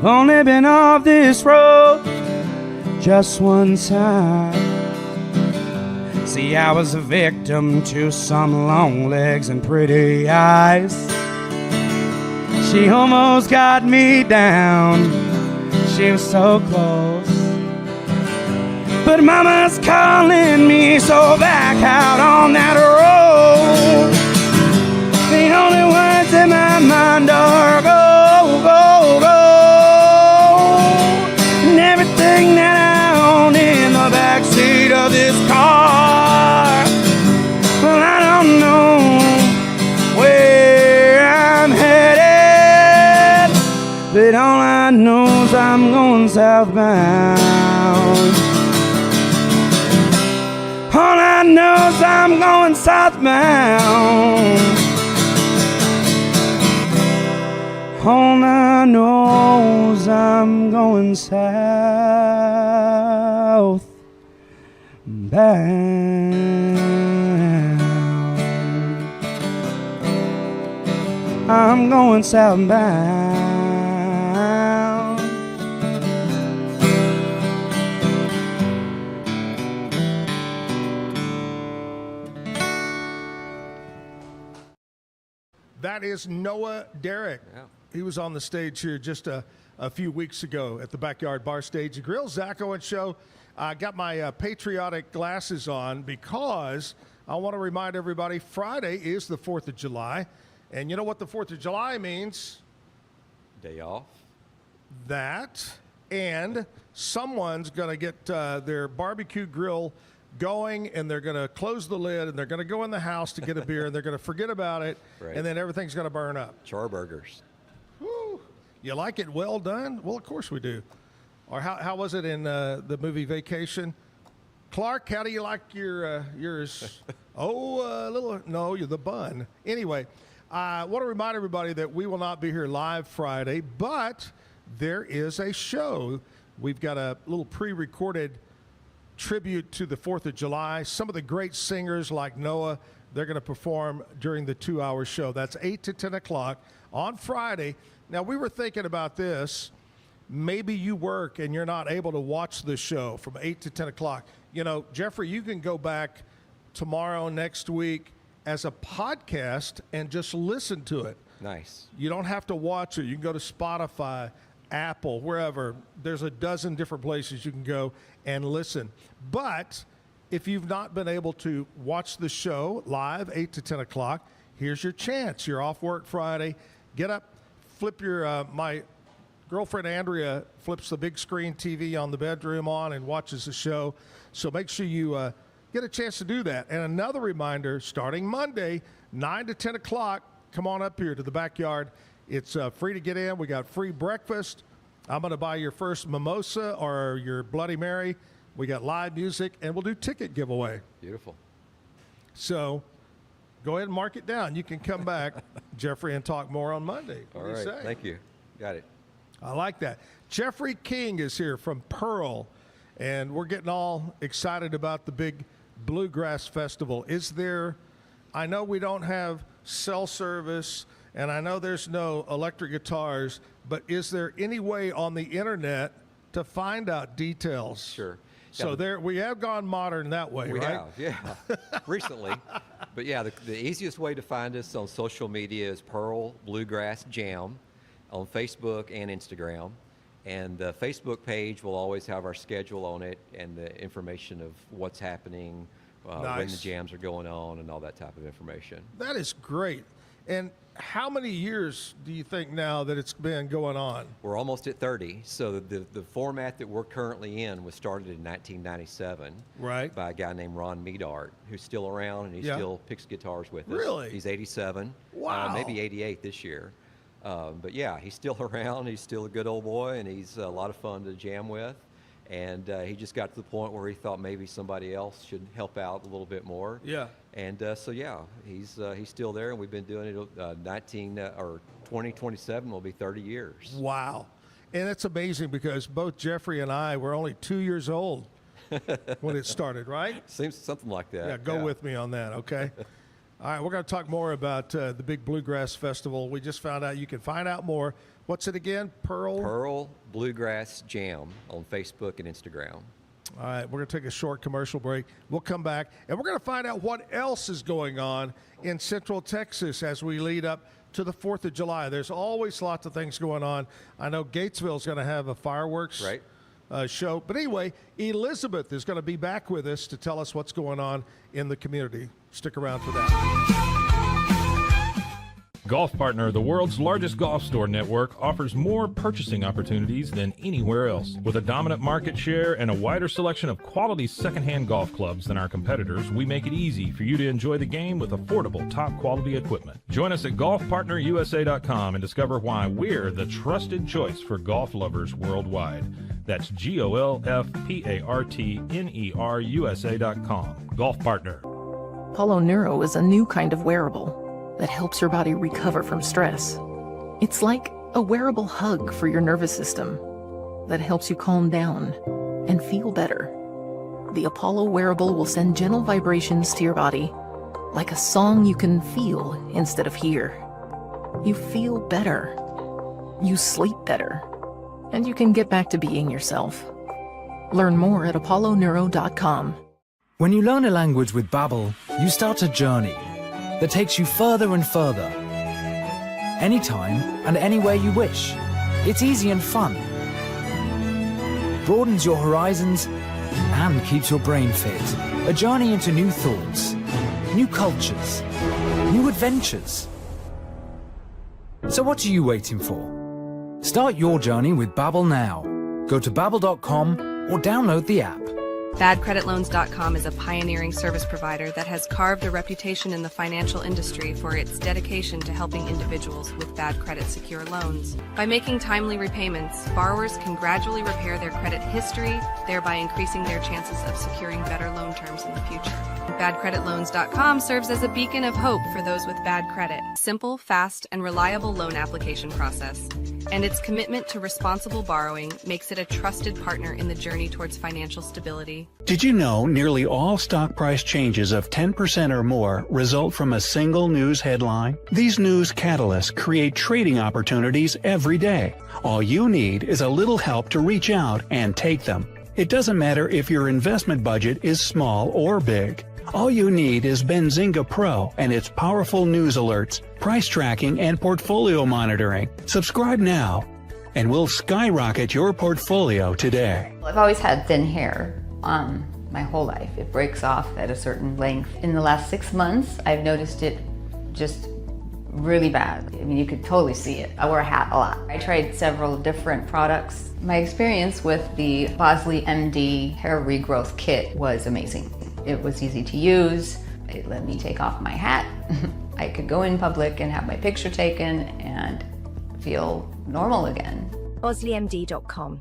Only been off this road just one time. See, I was a victim to some long legs and pretty eyes. She almost got me down. She was so close. But mama's calling me, so back out on that road. The only words in my mind are go, go, go. And everything that I own in the backseat of this car. Well, I don't know where I'm headed, but all I know is I'm going southbound. All I know is I'm going southbound. All I know is I'm going southbound. I'm going southbound. That is Noah Derrick. Yeah. He was on the stage here just a few weeks ago at the Backyard Bar Stage and Grill. Zack Owen Show. I got my patriotic glasses on because I want to remind everybody Friday is the 4th of July. And you know what the 4th of July means? Day off. That. And someone's going to get their barbecue grill going, and they're going to close the lid, and they're going to go in the house to get a beer, and they're going to forget about it, Right. and then everything's going to burn up. Charburgers. Woo. You like it well done? Well, of course we do. Or how was it in the movie Vacation? Clark, how do you like yours? You're the bun. Anyway, I want to remind everybody that we will not be here live Friday, but there is a show. We've got a little pre-recorded tribute to the 4th of July. Some of the great singers like Noah, they're going to perform during the 2-hour show. That's 8 to 10 o'clock on Friday. Now, we were thinking about this. Maybe you work and you're not able to watch the show from 8 to 10 o'clock. You know, Jeffrey, you can go back tomorrow, next week as a podcast and just listen to it. Nice. You don't have to watch it. You can go to Spotify, Apple, wherever. There's a dozen different places you can go and listen. But if you've not been able to watch the show live, 8 to 10 o'clock, here's your chance. You're off work Friday. Get up, flip your, my girlfriend Andrea flips the big screen TV on the bedroom on and watches the show. So make sure you get a chance to do that. And another reminder, starting Monday, 9 to 10 o'clock, come on up here to the backyard. It's free to get in. We got free breakfast. I'm going to buy your first mimosa or your Bloody Mary. We got live music, and we'll do ticket giveaway. Beautiful. So go ahead and mark it down. You can come back, Jeffrey, and talk more on Monday. What All do you right. say? Thank you. Got it. I like that. Jeffrey King is here from Pearl, and we're getting all excited about the big Bluegrass Festival. Is there, I know we don't have cell service, and I know there's no electric guitars, but is there any way on the internet to find out details? Sure. So Yeah, there, we have gone modern that way, we right? have, yeah, recently. But yeah, the easiest way to find us on social media is Pearl Bluegrass Jam on Facebook and Instagram. And the Facebook page will always have our schedule on it and the information of what's happening, when the Nice. jams are going on, and all that type of information. That is great. And how many years do you think now that it's been going on? We're almost at 30. So the format that we're currently in was started in 1997 Right. by a guy named Ron Meadart, who's still around, and he Yeah. still picks guitars with us. Really? He's 87. Wow. Maybe 88 this year. But yeah, he's still around. He's still a good old boy, and he's a lot of fun to jam with. And he just got to the point where he thought maybe somebody else should help out a little bit more. Yeah. And so yeah, he's still there, and we've been doing it. 2027 will be 30 years. Wow. And it's amazing because both Jeffrey and I were only 2 years old when it started, right? Seems something like that. Yeah, go with me on that, okay? All right, we're going to talk more about the big Bluegrass Festival. We just found out you can find out more. What's it again? Pearl Bluegrass Jam on Facebook and Instagram. All right, we're going to take a short commercial break. We'll come back, and we're going to find out what else is going on in Central Texas as we lead up to the 4th of July. There's always lots of things going on. I know Gatesville's going to have a fireworks show. But anyway, Elizabeth is going to be back with us to tell us what's going on in the community. Stick around for that. Golf Partner, the world's largest golf store network, offers more purchasing opportunities than anywhere else. With a dominant market share and a wider selection of quality secondhand golf clubs than our competitors, we make it easy for you to enjoy the game with affordable, top-quality equipment. Join us at golfpartnerusa.com and discover why we're the trusted choice for golf lovers worldwide. That's GOLFPARTNERUSA.com. Golf Partner. Apollo Neuro is a new kind of wearable that helps your body recover from stress. It's like a wearable hug for your nervous system that helps you calm down and feel better. The Apollo wearable will send gentle vibrations to your body, like a song you can feel instead of hear. You feel better, you sleep better, and you can get back to being yourself. Learn more at apolloneuro.com. When you learn a language with Babbel, you start a journey that takes you further and further. Anytime and anywhere you wish. It's easy and fun. Broadens your horizons and keeps your brain fit. A journey into new thoughts, new cultures, new adventures. So what are you waiting for? Start your journey with Babbel now. Go to babbel.com or download the app. BadCreditLoans.com is a pioneering service provider that has carved a reputation in the financial industry for its dedication to helping individuals with bad credit secure loans. By making timely repayments, borrowers can gradually repair their credit history, thereby increasing their chances of securing better loan terms in the future. BadCreditLoans.com serves as a beacon of hope for those with bad credit. Simple, fast, and reliable loan application process. And its commitment to responsible borrowing makes it a trusted partner in the journey towards financial stability. Did you know nearly all stock price changes of 10% or more result from a single news headline? These news catalysts create trading opportunities every day. All you need is a little help to reach out and take them. It doesn't matter if your investment budget is small or big. All you need is Benzinga Pro and its powerful news alerts, price tracking, and portfolio monitoring. Subscribe now, and we'll skyrocket your portfolio today. I've always had thin hair my whole life. It breaks off at a certain length. In the last 6 months, I've noticed it just really bad. I mean, you could totally see it. I wear a hat a lot. I tried several different products. My experience with the Bosley MD hair regrowth kit was amazing. It was easy to use. It let me take off my hat. I could go in public and have my picture taken and feel normal again. BosleyMD.com.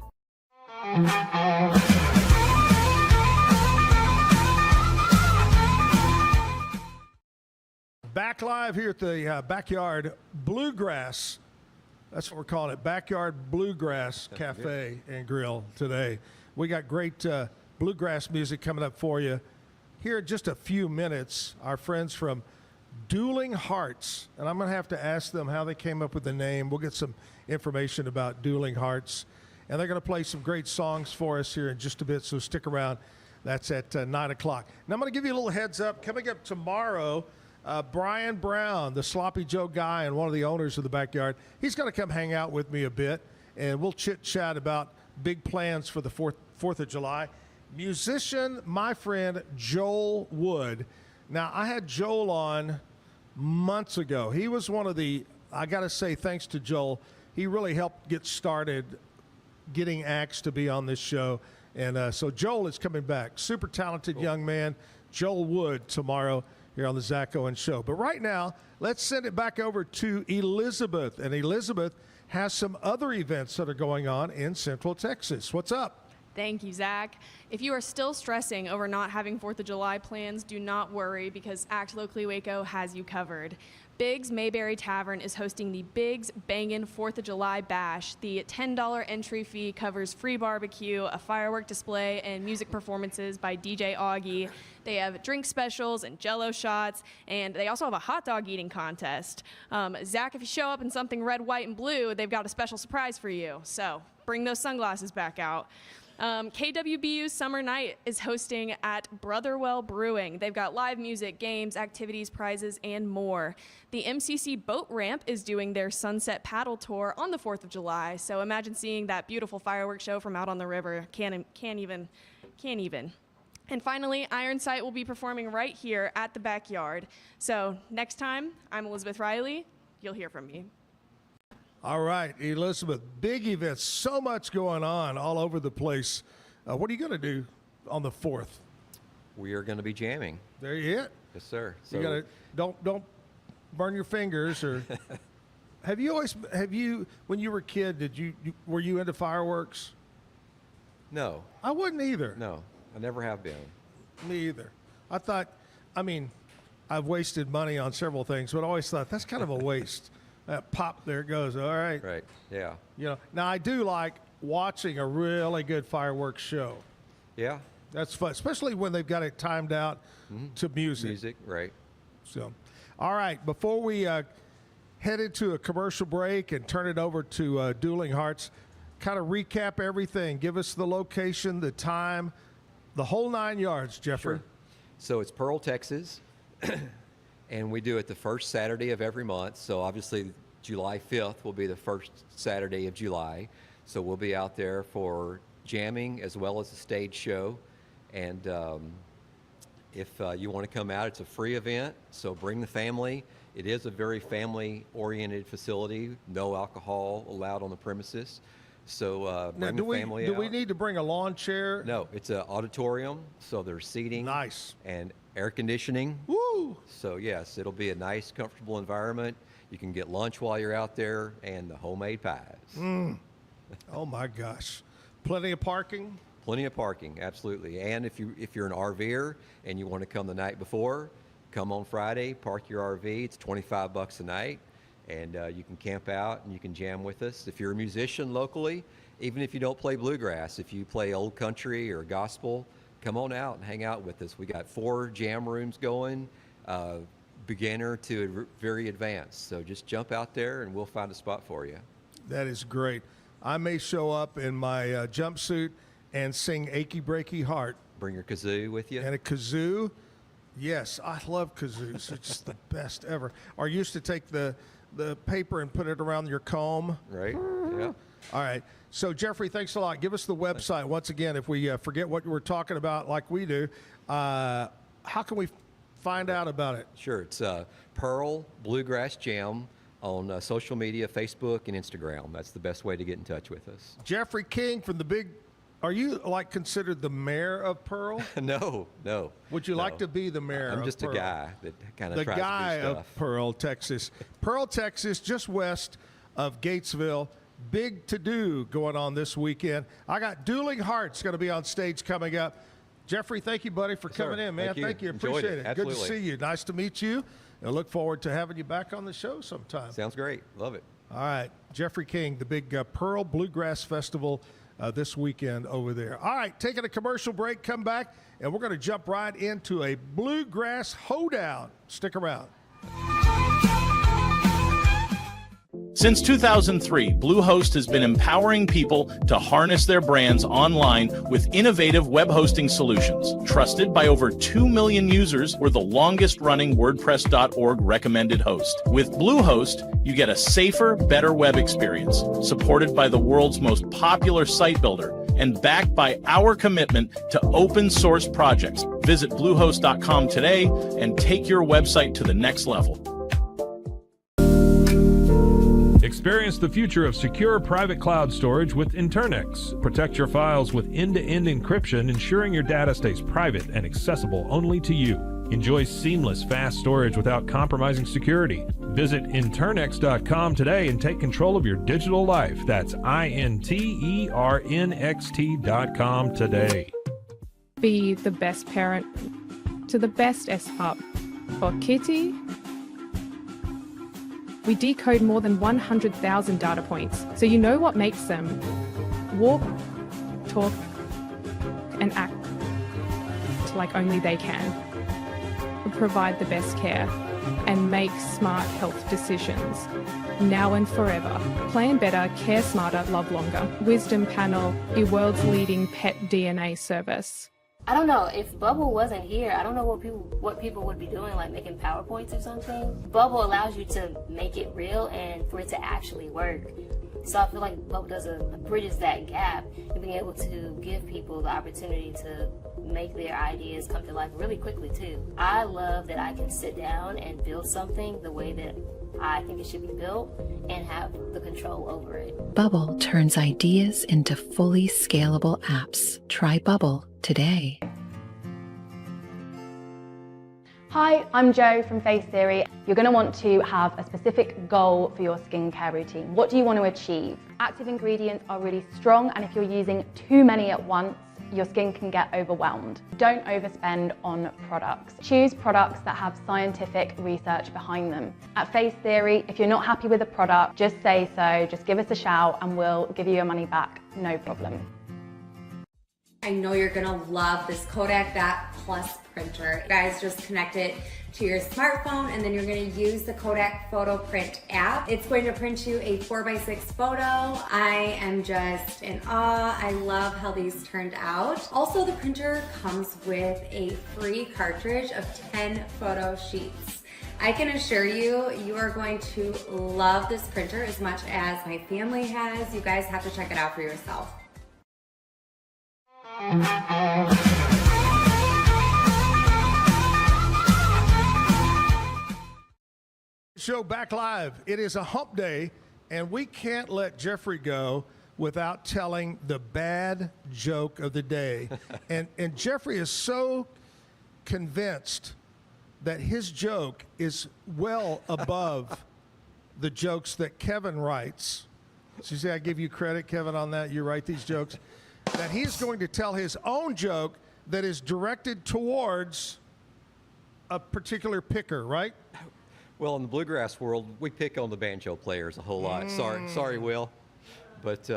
Back live here at the Backyard Bluegrass. That's what we're calling it, Backyard Bluegrass Cafe and Grill today. We got great bluegrass music coming up for you. Here in just a few minutes, our friends from Dueling Hearts, and I'm going to have to ask them how they came up with the name. We'll get some information about Dueling Hearts, and they're going to play some great songs for us here in just a bit, so stick around. That's at 9 o'clock. Now I'm going to give you a little heads up. Coming up tomorrow, Brian Brown, the Sloppy Joe guy and one of the owners of the Backyard, he's going to come hang out with me a bit, and we'll chit-chat about big plans for the 4th of July. Musician, my friend, Joel Wood. Now, I had Joel on months ago. He was one of the, I got to say, thanks to Joel, he really helped get started getting acts to be on this show. And so Joel is coming back. Super talented young man, Joel Wood, tomorrow here on the Zack Owen Show. But right now, let's send it back over to Elizabeth. And Elizabeth has some other events that are going on in Central Texas. What's up? Thank you, Zach. If you are still stressing over not having 4th of July plans, do not worry because Act Locally Waco has you covered. Biggs Mayberry Tavern is hosting the Biggs Bangin' 4th of July Bash. The $10 entry fee covers free barbecue, a firework display, and music performances by DJ Augie. They have drink specials and jello shots, and they also have a hot dog eating contest. Zach, if you show up in something red, white, and blue, they've got a special surprise for you. So bring those sunglasses back out. KWBU's Summer Night is hosting at Brotherwell Brewing. They've got live music, games, activities, prizes, and more. The MCC Boat Ramp is doing their Sunset Paddle Tour on the 4th of July. So imagine seeing that beautiful fireworks show from out on the river. Can't even. And finally, Iron Sight will be performing right here at the backyard. So next time, I'm Elizabeth Riley. You'll hear from me. All right, Elizabeth, big events, so much going on all over the place. What are you going to do on the 4th? We are going to be jamming. There you it. Yes, sir. So you gotta, don't burn your fingers. Or have you when you were a kid, were you into fireworks? No. I wasn't either. No, I never have been. Me either. I've wasted money on several things, but I always thought that's kind of a waste. Pop, there it goes. All right. Right. Yeah. Now I do like watching a really good fireworks show. Yeah. That's fun, especially when they've got it timed out to music. Music, right. So, all right. Before we head into a commercial break and turn it over to Dueling Hearts, kind of recap everything. Give us the location, the time, the whole 9 yards, Jeffrey. Sure. So it's Pearl, Texas. And we do it the first Saturday of every month. So obviously July 5th will be the first Saturday of July. So we'll be out there for jamming as well as a stage show. And if you want to come out, it's a free event. So bring the family. It is a very family-oriented facility. No alcohol allowed on the premises. So bring the family out. Do we need to bring a lawn chair? No, it's an auditorium. So there's seating. Nice. And air conditioning. Woo! So yes, it'll be a nice, comfortable environment. You can get lunch while you're out there and the homemade pies. Oh my gosh. Plenty of parking? Plenty of parking, absolutely. And if you're an RVer and you want to come the night before, come on Friday, park your RV. It's $25 a night. And you can camp out and you can jam with us. If you're a musician locally, even if you don't play bluegrass, if you play old country or gospel, come on out and hang out with us. We got 4 jam rooms going, beginner to very advanced. So just jump out there and we'll find a spot for you. That is great. I may show up in my jumpsuit and sing Achy Breaky Heart. Bring your kazoo with you. And a kazoo. Yes, I love kazoos. It's just the best ever. Or used to take the paper and put it around your comb. Right, yeah. All right. So, Jeffrey, thanks a lot. Give us the website. Once again, if we forget what we're talking about like we do, how can we find out about it? Sure. It's Pearl Bluegrass Jam on social media, Facebook and Instagram. That's the best way to get in touch with us. Jeffrey King from the big... Are you considered the mayor of Pearl? No. Would you like to be the mayor of Pearl? I'm just a guy that kind of tries to do stuff. The guy of Pearl, Texas. Pearl, Texas, just west of Gatesville. Big to-do going on this weekend. I got Dueling Hearts going to be on stage coming up. Jeffrey, thank you, buddy, for coming in, man. Thank you. Appreciate it. Absolutely. Good to see you. Nice to meet you. I look forward to having you back on the show sometime. Sounds great. Love it. All right. Jeffrey King, the big Pearl Bluegrass Festival this weekend over there. All right, taking a commercial break, come back, and we're going to jump right into a Bluegrass hoedown. Stick around. Since 2003, Bluehost has been empowering people to harness their brands online with innovative web hosting solutions. Trusted by over 2 million users, we're the longest-running WordPress.org recommended host. With Bluehost, you get a safer, better web experience, supported by the world's most popular site builder, and backed by our commitment to open source projects. Visit Bluehost.com today and take your website to the next level. Experience the future of secure private cloud storage with Internix. Protect your files with end-to-end encryption, ensuring your data stays private and accessible only to you. Enjoy seamless, fast storage without compromising security. Visit Internix.com today and take control of your digital life. That's INTERNXT.com today. Be the best parent to the best S-Pup. For Kitty, We decode more than 100,000 data points, so you know what makes them walk, talk, and act like only they can. Provide the best care and make smart health decisions. Now and forever. Plan better, care smarter, love longer. Wisdom Panel, the world's leading pet DNA service. I don't know, if Bubble wasn't here, I don't know what people would be doing, like making PowerPoints or something. Bubble allows you to make it real and for it to actually work. So I feel like Bubble bridges that gap and being able to give people the opportunity to make their ideas come to life really quickly too. I love that I can sit down and build something the way that I think it should be built and have the control over it. Bubble turns ideas into fully scalable apps. Try Bubble today. Hi, I'm Jo from Face Theory. You're going to want to have a specific goal for your skincare routine. What do you want to achieve? Active ingredients are really strong, and if you're using too many at once, your skin can get overwhelmed. Don't overspend on products. Choose products that have scientific research behind them. At Face Theory, if you're not happy with a product, just say so, just give us a shout and we'll give you your money back, no problem. I know you're gonna love this Kodak Bat Plus printer. You guys just connect it to your smartphone and then you're gonna use the Kodak Photo Print app. It's going to print you a 4x6 photo. I am just in awe. I love how these turned out. Also, the printer comes with a free cartridge of 10 photo sheets. I can assure you, you are going to love this printer as much as my family has. You guys have to check it out for yourself. Show back live. It is a hump day, and we can't let Jeffrey go without telling the bad joke of the day. and Jeffrey is so convinced that his joke is well above the jokes that Kevin writes. So you say I give you credit, Kevin, on that. You write these jokes. That he's going to tell his own joke that is directed towards a particular picker, right? Well, in the bluegrass world, we pick on the banjo players a whole lot. Sorry, Will. But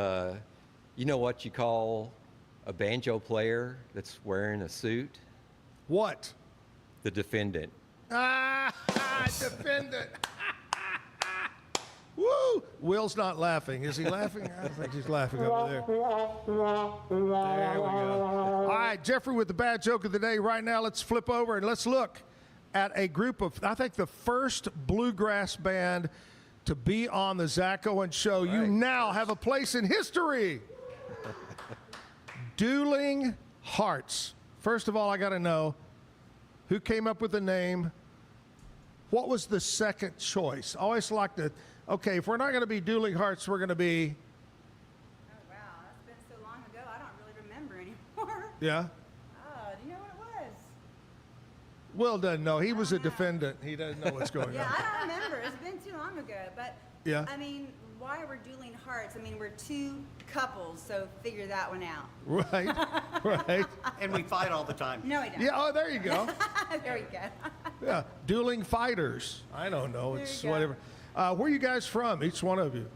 you know what you call a banjo player that's wearing a suit? What? The defendant. Defendant. Woo! Will's not laughing. Is he laughing? I think he's laughing over there. There we go. All right, Jeffrey with the bad joke of the day. Right now, let's flip over and let's look at a group of, I think, the first bluegrass band to be on the Zack Owen Show. Right. You now have a place in history. Dueling Hearts. First of all, I got to know who came up with the name. What was the second choice? I always like to, okay, if we're not going to be Dueling Hearts, we're going to be. Oh, wow. That's been so long ago, I don't really remember anymore. Yeah? Oh, do you know what it was? Will doesn't know. He was a defendant. He doesn't know what's going on. Yeah, I don't remember. It's been too long ago. But, yeah. I mean, why we're Dueling Hearts? I mean, we're two couples, so figure that one out. Right, right. And we fight all the time. No, we don't. Yeah, oh, there you go. There we go. Yeah, dueling fighters. I don't know. There It's you go. whatever. Where are you guys from, each one of you?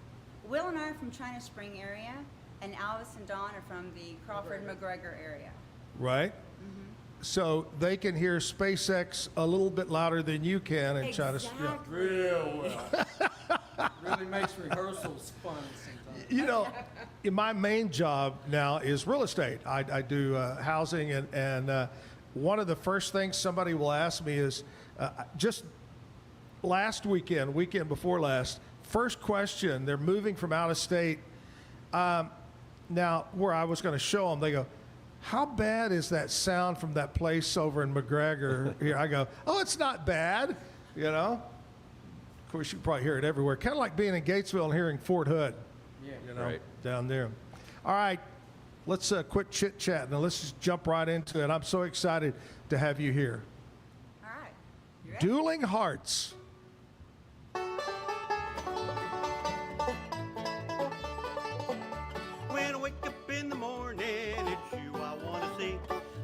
Will and I are from China Spring area, and Alice and Dawn are from the Crawford-McGregor area. Right? So they can hear SpaceX a little bit louder than you can in China. Yeah. Real well. Really makes rehearsals fun sometimes. You know, my main job now is real estate. I do housing, and one of the first things somebody will ask me is, just last weekend before last, first question, they're moving from out of state. Now, where I was going to show them, they go, how bad is that sound from that place over in McGregor? Here, I go, oh, it's not bad, you know? Of course, you can probably hear it everywhere. Kind of like being in Gatesville and hearing Fort Hood, you know, down there. All right, let's quit chit-chat. Now, let's just jump right into it. I'm so excited to have you here. All right. You ready? Dueling Hearts. When I wake up in the morning, it's you I want to see.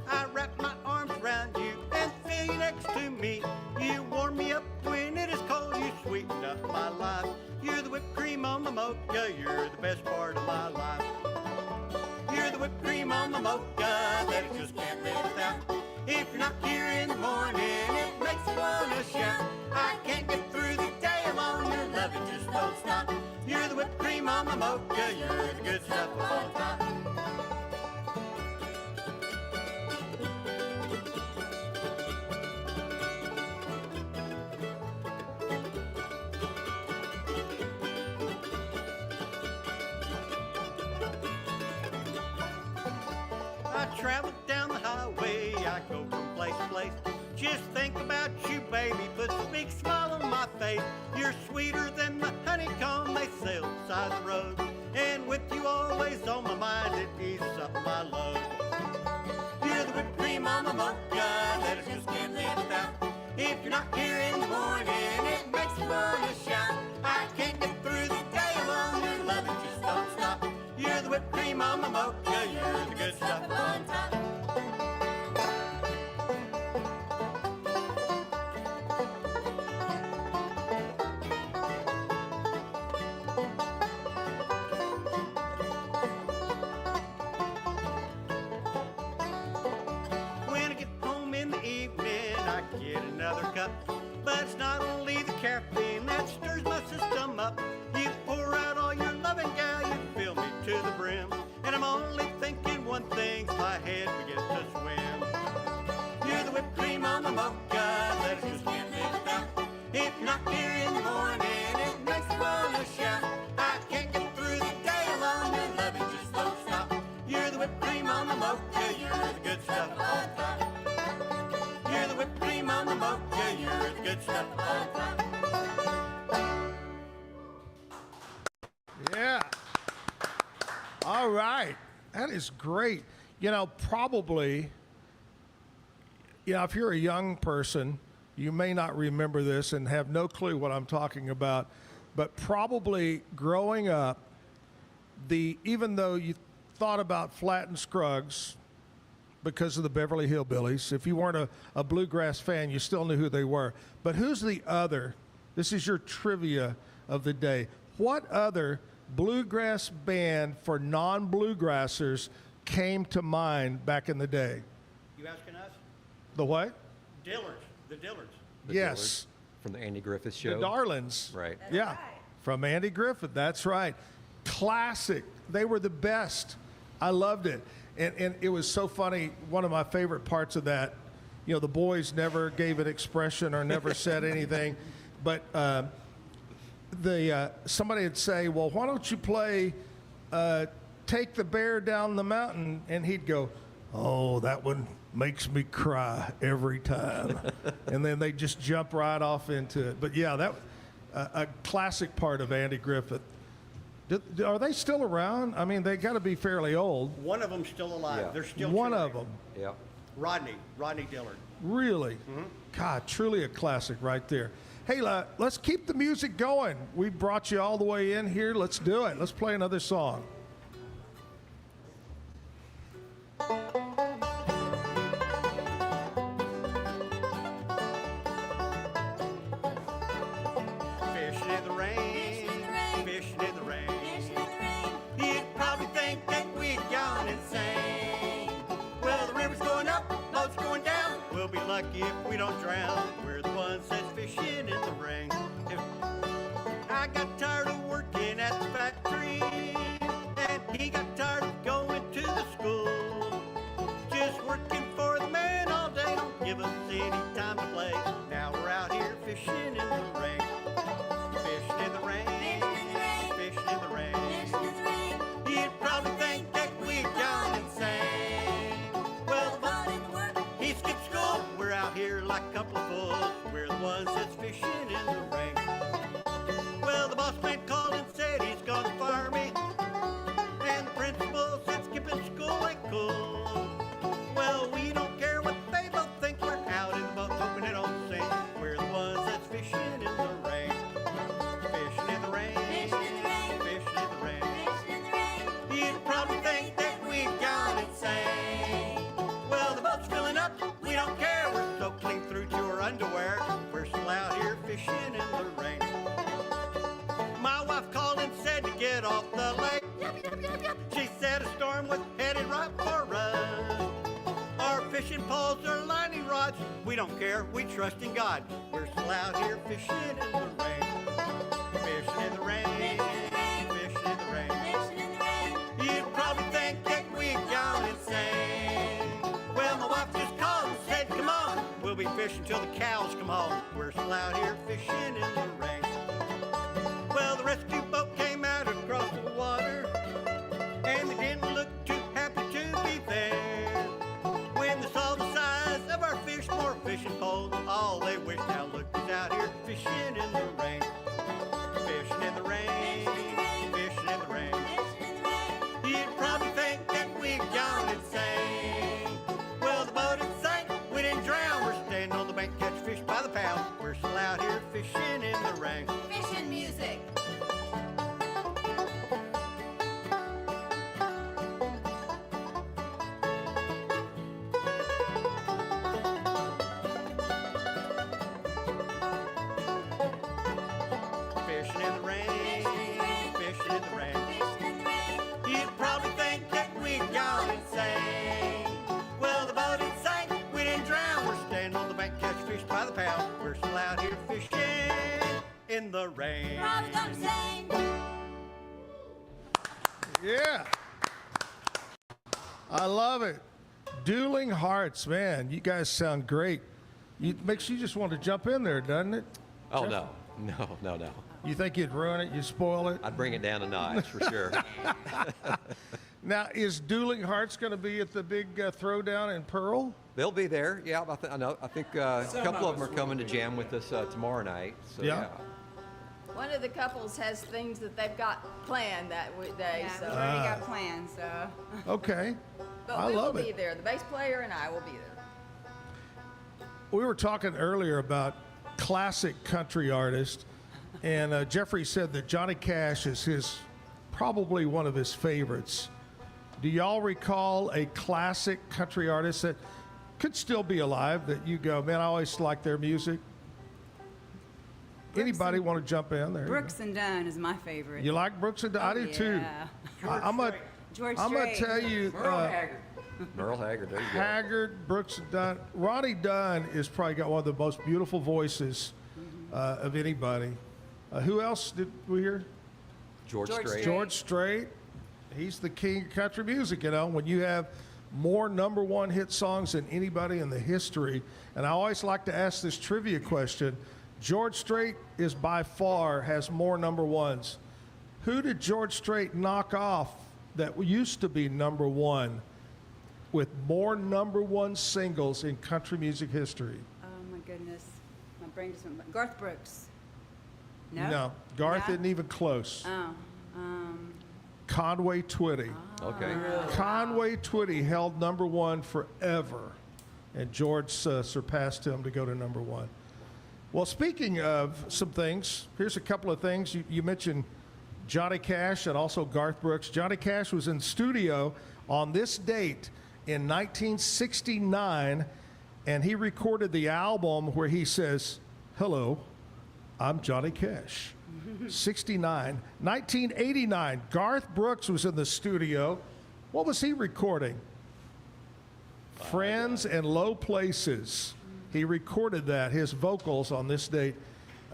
I wrap my arms around you and feel you next to me. You warm me up when it is cold. You sweeten up my life Mama Mocha that I just can't live without. If you're not here in the morning, it makes me wanna shout. I can't get through the day alone, your love it just don't stop. You're the whipped cream Mama Mocha, you're the good stuff on top. I travel down the highway, I go from place to place. Just think about you, baby, puts a big smile on my face. You're sweeter than the honeycomb they sell beside the road. And with you always on my mind, it eases up my load. You're the whipped cream Mama Mocha that I just can't live without. If you're not here in the morning, it makes me wanna shout. I can't get through the day alone, your love it just don't stop. You're the whipped cream Mama Mocha, you're the good stuff on top. When I get home in the evening, I get another cup. But it's not only the caffeine that stirs my system up. You pour out all your loving, gal, you fill me to the brim. And I'm only thinking one thing, my head begins to swim. You're the whipped cream Mama Mocha that I just can't live without. If you're not here in the morning, it makes me wanna shout. I can't get through the day alone, your love it just don't stop. You're the whipped cream Mama Mocha, you're the good stuff on top. You're the whipped cream Mama Mocha, you're the good stuff on top. Yeah. All right. That is great. You know, probably, if you're a young person, you may not remember this and have no clue what I'm talking about, but probably growing up, even though you thought about Flatt and Scruggs because of the Beverly Hillbillies, if you weren't a Bluegrass fan, you still knew who they were. But who's the other? This is your trivia of the day. What other bluegrass band for non-bluegrassers came to mind back in the day? You asking us? The what? Dillards. The Dillards. The Yes. Dillards from the Andy Griffith Show. The Darlings. Right. Yeah. From Andy Griffith. That's right. Classic. They were the best. I loved it. And it was so funny. One of my favorite parts of that, the boys never gave an expression or never said anything. But somebody would say, well, why don't you play Take the Bear Down the Mountain? And he'd go, oh, that one makes me cry every time. And then they just jump right off into it. But yeah, that a classic part of Andy Griffith. Are they still around? I mean, they got to be fairly old. One of them's still alive. Yeah. They're still One touring. of them. Yeah. Rodney Dillard. Really? Mm-hmm. God, truly a classic right there. Hey, let's keep the music going. We brought you all the way in here. Let's do it. Let's play another song. Fishing in the rain, fishing in the rain. You'd probably think that we'd gone insane. Well, the river's going up, boat's going down. We'll be lucky if we don't drown. We're the ones that's fishing in the rain. I got tired of working at the factory. fishing poles or lining rods. We don't care, we trust in God. We're still out here fishing in the rain. Fishing in the rain. Fishing in the rain. Fishing in the rain. You'd probably think that we've gone insane. Well, my wife just called and said, come on. We'll be fishing till the cows come home. We're still out here fishing in the rain. Well, the rescue boat came out across the water, and they didn't look too happy to be there. When they saw the size of our fish, more fishing poles, all they wish now look is out here fishing in the rain. Fishing in the rain. Fishing in the rain. You'd probably think that we've gone insane. Well, the boat had sank, we didn't drown. We're standing on the bank, catch fish by the pound. We're still out here fishing in the rain. Fishing music. Fishing in the rain. Fishing in the rain. You'd probably think that we've gone insane. Well, the boat had sank, we didn't drown. We're standing on the bank, catch fish by the pound. We're still out here fishing in the rain. Probably gone insane. Yeah. I love it. Dueling Hearts, man. You guys sound great. Makes you just want to jump in there, doesn't it? Oh, Jeff? no. You think you'd ruin it? You spoil it? I'd bring it down a notch for sure. Now, is Dueling Hearts going to be at the big throwdown in Pearl? They'll be there. Yeah, I think a couple of them are coming to jam with us tomorrow night. So, yeah. One of the couples has things that they've got planned that day. Yeah, So. we've already got plans, so. Okay. But I we love will be it. there. The bass player and I will be there. We were talking earlier about classic country artists, and Jeffrey said that Johnny Cash is probably one of his favorites. Do y'all recall a classic country artist that could still be alive that you go, man, I always like their music? Anybody want to jump in there? Brooks and Dunn is my favorite. You like Brooks and Dunn? I do too. I'm going to tell you. Merle Haggard, there you go. Haggard, Brooks and Dunn. Ronnie Dunn has probably got one of the most beautiful voices of anybody. Who else did we hear? George Strait. George Strait. He's the king of country music, you know. When you have more number one hit songs than anybody in the history. And I always like to ask this trivia question. George Strait is by far has more number ones. Who did George Strait knock off that used to be number one with more number one singles in country music history? Oh my goodness, my brain just went. Garth Brooks. No. Garth isn't even close. Oh. Conway Twitty. Okay. Conway Twitty held number one forever, and George surpassed him to go to number one. Well, speaking of some things, here's a couple of things. You mentioned Johnny Cash and also Garth Brooks. Johnny Cash was in studio on this date in 1969, and he recorded the album where he says, "Hello, I'm Johnny Cash." 69. 1989, Garth Brooks was in the studio. What was he recording? Friends and Low Places. He recorded that, his vocals on this date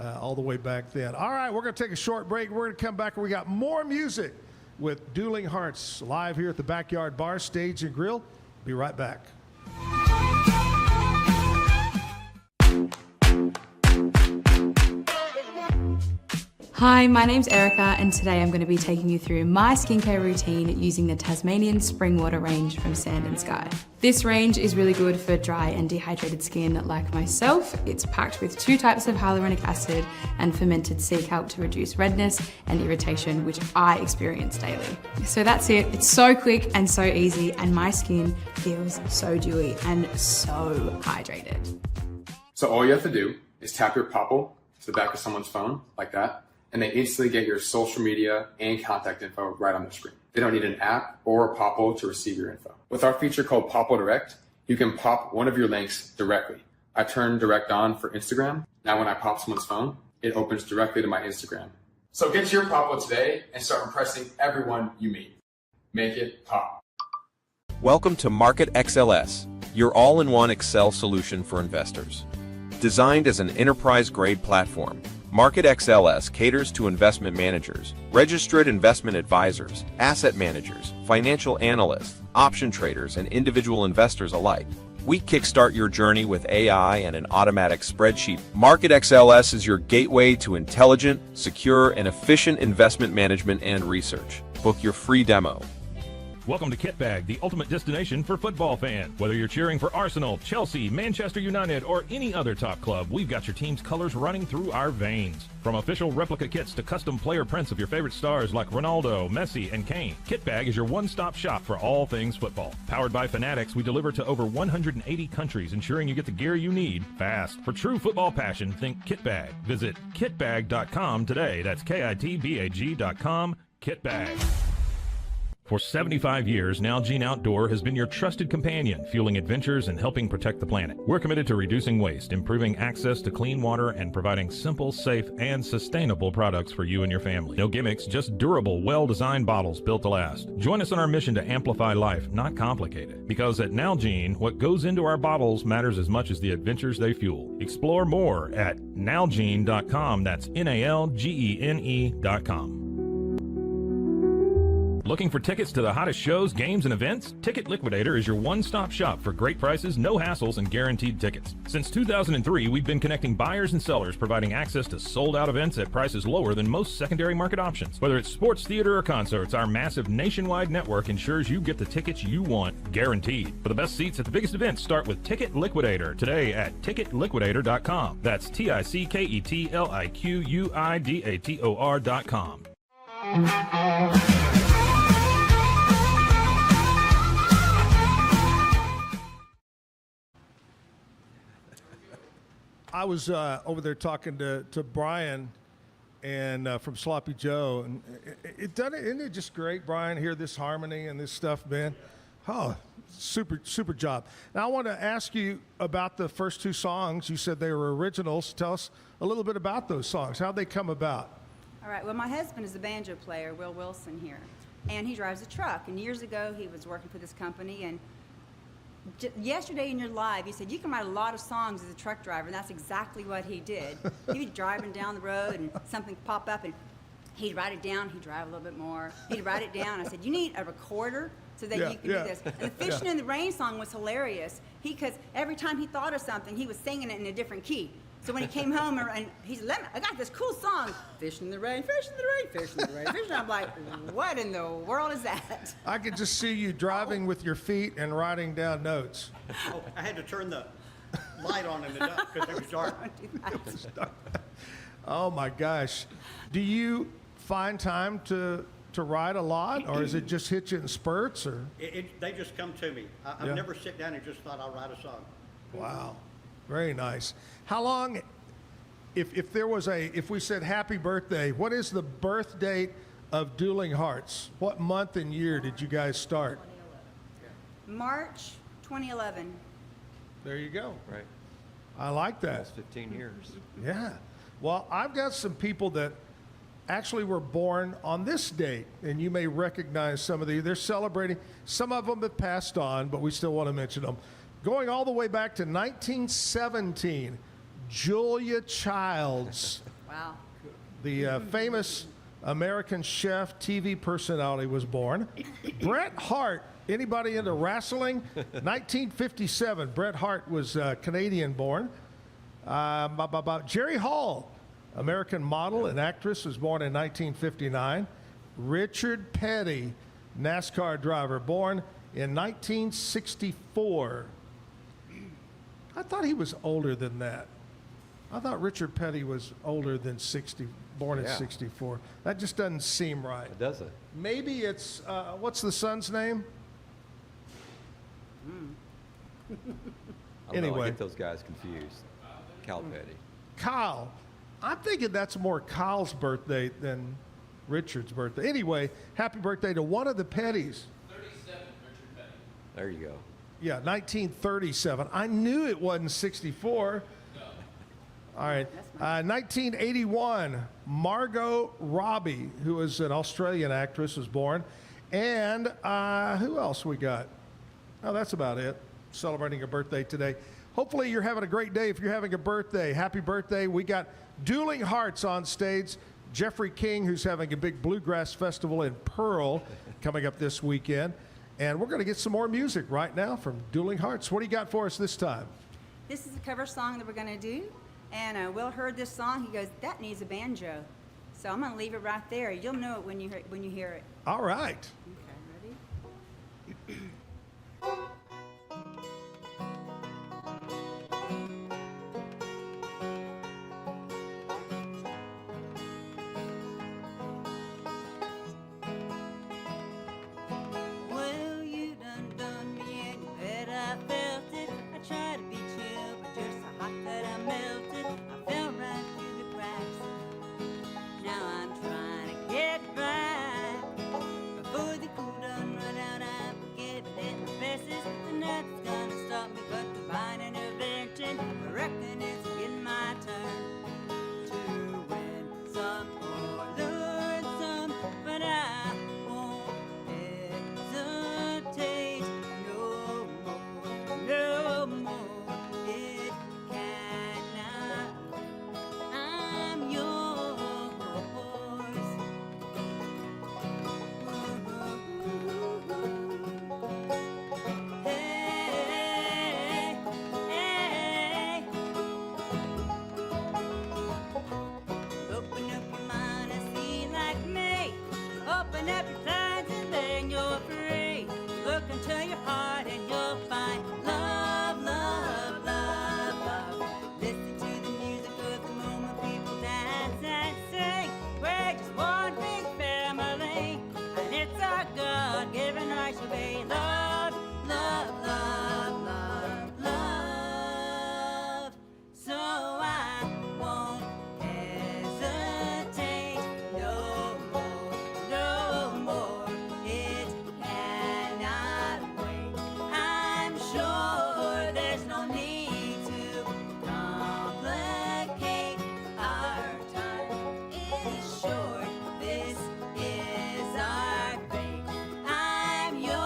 all the way back then. All right, we're going to take a short break. We're going to come back and we got more music with Dueling Hearts live here at the Backyard Bar, Stage and Grill. Be right back. Hi, my name's Erica and today I'm going to be taking you through my skincare routine using the Tasmanian Spring Water range from Sand and Sky. This range is really good for dry and dehydrated skin like myself. It's packed with 2 types of hyaluronic acid and fermented sea kelp to reduce redness and irritation, which I experience daily. So that's it. It's so quick and so easy, and my skin feels so dewy and so hydrated. So all you have to do is tap your Popple to the back of someone's phone like that, and they instantly get your social media and contact info right on the screen. They don't need an app or a Popple to receive your info. With our feature called Popple Direct, you can pop one of your links directly. I turned Direct on for Instagram. Now when I pop someone's phone, it opens directly to my Instagram. So get your Popple today and start impressing everyone you meet. Make it pop. Welcome to Market XLS, your all-in-one Excel solution for investors. Designed as an enterprise-grade platform, Market XLS caters to investment managers, registered investment advisors, asset managers, financial analysts, option traders, and individual investors alike. We kickstart your journey with AI and an automatic spreadsheet. Market XLS is your gateway to intelligent, secure, and efficient investment management and research. Book your free demo. Welcome to Kitbag, the ultimate destination for football fans. Whether you're cheering for Arsenal, Chelsea, Manchester United, or any other top club, we've got your team's colors running through our veins. From official replica kits to custom player prints of your favorite stars like Ronaldo, Messi, and Kane, Kitbag is your one-stop shop for all things football. Powered by Fanatics, we deliver to over 180 countries, ensuring you get the gear you need fast. For true football passion, think Kitbag. Visit kitbag.com today. That's kitbag.com. Kitbag. For 75 years, Nalgene Outdoor has been your trusted companion, fueling adventures and helping protect the planet. We're committed to reducing waste, improving access to clean water, and providing simple, safe, and sustainable products for you and your family. No gimmicks, just durable, well-designed bottles built to last. Join us on our mission to amplify life, not complicate it. Because at Nalgene, what goes into our bottles matters as much as the adventures they fuel. Explore more at nalgene.com. That's NALGENE.com. Looking for tickets to the hottest shows, games, and events? Ticket Liquidator is your one-stop shop for great prices, no hassles, and guaranteed tickets. Since 2003, we've been connecting buyers and sellers, providing access to sold-out events at prices lower than most secondary market options. Whether it's sports, theater, or concerts, our massive nationwide network ensures you get the tickets you want, guaranteed. For the best seats at the biggest events, start with Ticket Liquidator today at ticketliquidator.com. That's TICKETLIQUIDATOR.com. I was over there talking to Brian and from Sloppy Joe, and isn't it just great, Brian, hear this harmony and this stuff, man? Oh, super job. Now I want to ask you about the first two songs. You said they were originals. Tell us a little bit about those songs. How'd they come about? All right, well, my husband is a banjo player, Will Wilson here, and he drives a truck. And years ago, he was working for this company, and yesterday in your live, you said you can write a lot of songs as a truck driver, and that's exactly what he did. He'd be driving down the road, and something pop up, and he'd write it down. He'd drive a little bit more. He'd write it down. I said, you need a recorder so that you can do this. And the Fishing in the Rain song was hilarious because every time he thought of something, he was singing it in a different key. So when he came home and he said, I got this cool song, Fishing in the Rain, Fishing in the Rain, Fishing in the Rain, Fishing. I'm like, what in the world is that? I could just see you driving with your feet and writing down notes. Oh, I had to turn the light on in the dark because it was dark. Oh my gosh. Do you find time to write a lot, or is it just hit you in spurts? Or They just come to me. I've never sit down and just thought I'll write a song. Wow. Very nice. How long, if we said happy birthday, what is the birth date of Dueling Hearts? What month and year did you guys start? March 2011. There you go. Right. I like that. Almost 15 years. Yeah. Well, I've got some people that actually were born on this date, and you may recognize some of these. They're celebrating. Some of them have passed on, but we still want to mention them. Going all the way back to 1917, Julia Childs. Wow. The famous American chef, TV personality, was born. Bret Hart. Anybody into wrestling? 1957. Bret Hart was Canadian born. Jerry Hall, American model and actress, was born in 1959. Richard Petty, NASCAR driver, born in 1964. I thought he was older than that. I thought Richard Petty was older than 60, born in 64. That just doesn't seem right. It doesn't. Maybe it's, what's the son's name? I get those guys confused. Cal Petty. Kyle. I'm thinking that's more Kyle's birthday than Richard's birthday. Anyway, happy birthday to one of the Pettys. 37, Richard Petty. There you go. Yeah, 1937. I knew it wasn't 64. No. All right. 1981, Margot Robbie, who is an Australian actress, was born. And who else we got? Oh, that's about it. celebrating a birthday today. Hopefully you're having a great day. If you're having a birthday, happy birthday. We got Dueling Hearts on stage. Jeffrey King, who's having a big Bluegrass festival in Pearl coming up this weekend. And we're going to get some more music right now from Dueling Hearts. What do you got for us this time? This is a cover song that we're going to do. And Will heard this song. He goes, that needs a banjo. So I'm going to leave it right there. You'll know it when you hear it. All right. Okay, ready? Well, you done me and you bet I felt it. I tried to be chill, but you're so hot that I melted. I fell right through the cracks. Now I'm trying to get back. Before the cool done run out, I'm forgiving it my faces. And nothing's gonna stop me but divine intervention. I reckon it's getting my turn to win some or learn some, but I won't hesitate no more, no more. It cannot. I'm yours. Hey, hey. Open up your mind and see like me. Open up your plans and then you're free. Look into your heart and you'll find love, love, love, love. Listen to the music of the moment, people dance and sing. We're just one big family, and it's our God-given right to be loved, love, love, love, love. So I won't hesitate no more, no more. It cannot wait. I'm sure there's no need to complicate. Our time is short. This is our fate. I'm yours.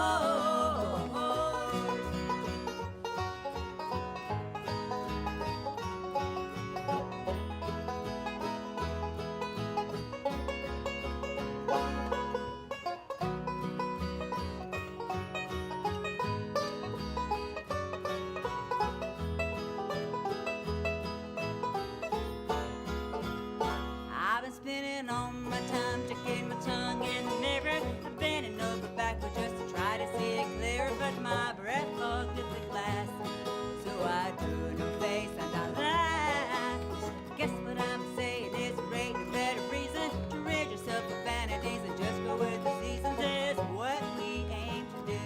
I've been spending all my time sticking my tongue in the mirror. I've bending over backward just to try to see it clearer, but my breath fogged with the glass. So I drew no face and I laughed. Guess what I'm saying is there ain't no better reason to rid yourself of vanities and just go with the seasons. Is what we aim to do.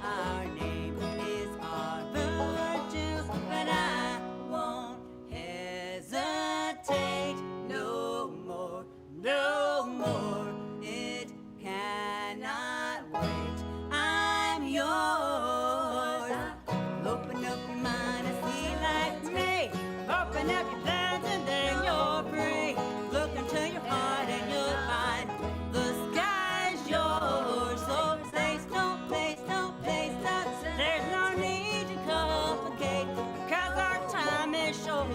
Our name is our virtue, but I won't hesitate no more, no more. It cannot wait. I'm yours. Open up your mind and see like me. Open up your plans and then you're free. Look into your heart and you'll find the sky's yours. So place, don't place, there's no need to complicate, because our time is short.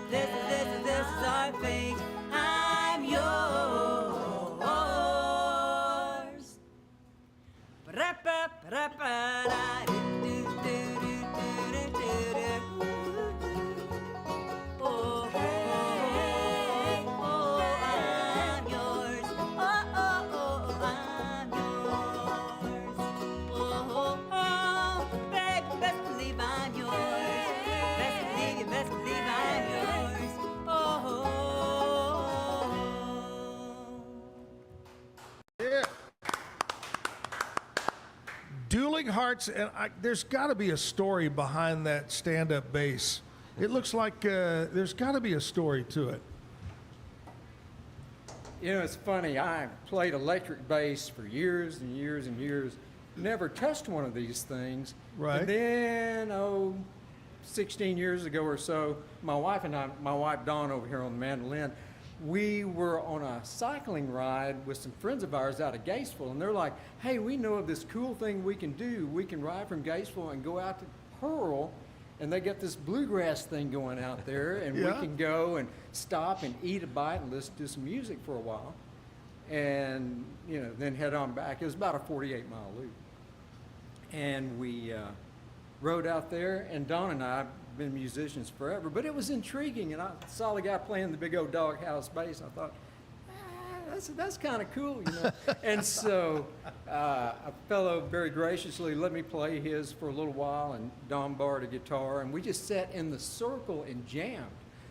This is our fate. I'm yours. Oh, hey, oh, I'm yours. Oh, I'm yours. Oh, baby, best believe I'm yours. Best believe I'm yours. Yeah. Dueling Hearts, and there's got to be a story behind that stand-up bass. It looks like there's got to be a story to it. You know, it's funny. I played electric bass for years and years and years. Never touched one of these things. Right. And then, 16 years ago or so, my wife Dawn over here on the mandolin, we were on a cycling ride with some friends of ours out of Gainesville, and they're like, hey, we know of this cool thing we can do. We can ride from Gainesville and go out to Pearl, and they got this bluegrass thing going out there, and Yeah. we can go and stop and eat a bite and listen to some music for a while, and then head on back. It was about a 48-mile loop, and we rode out there. And Don and I have been musicians forever, but it was intriguing. And I saw the guy playing the big old doghouse bass. I thought, that's kind of cool, And so a fellow very graciously let me play his for a little while, and Don borrowed a guitar, and we just sat in the circle and jammed,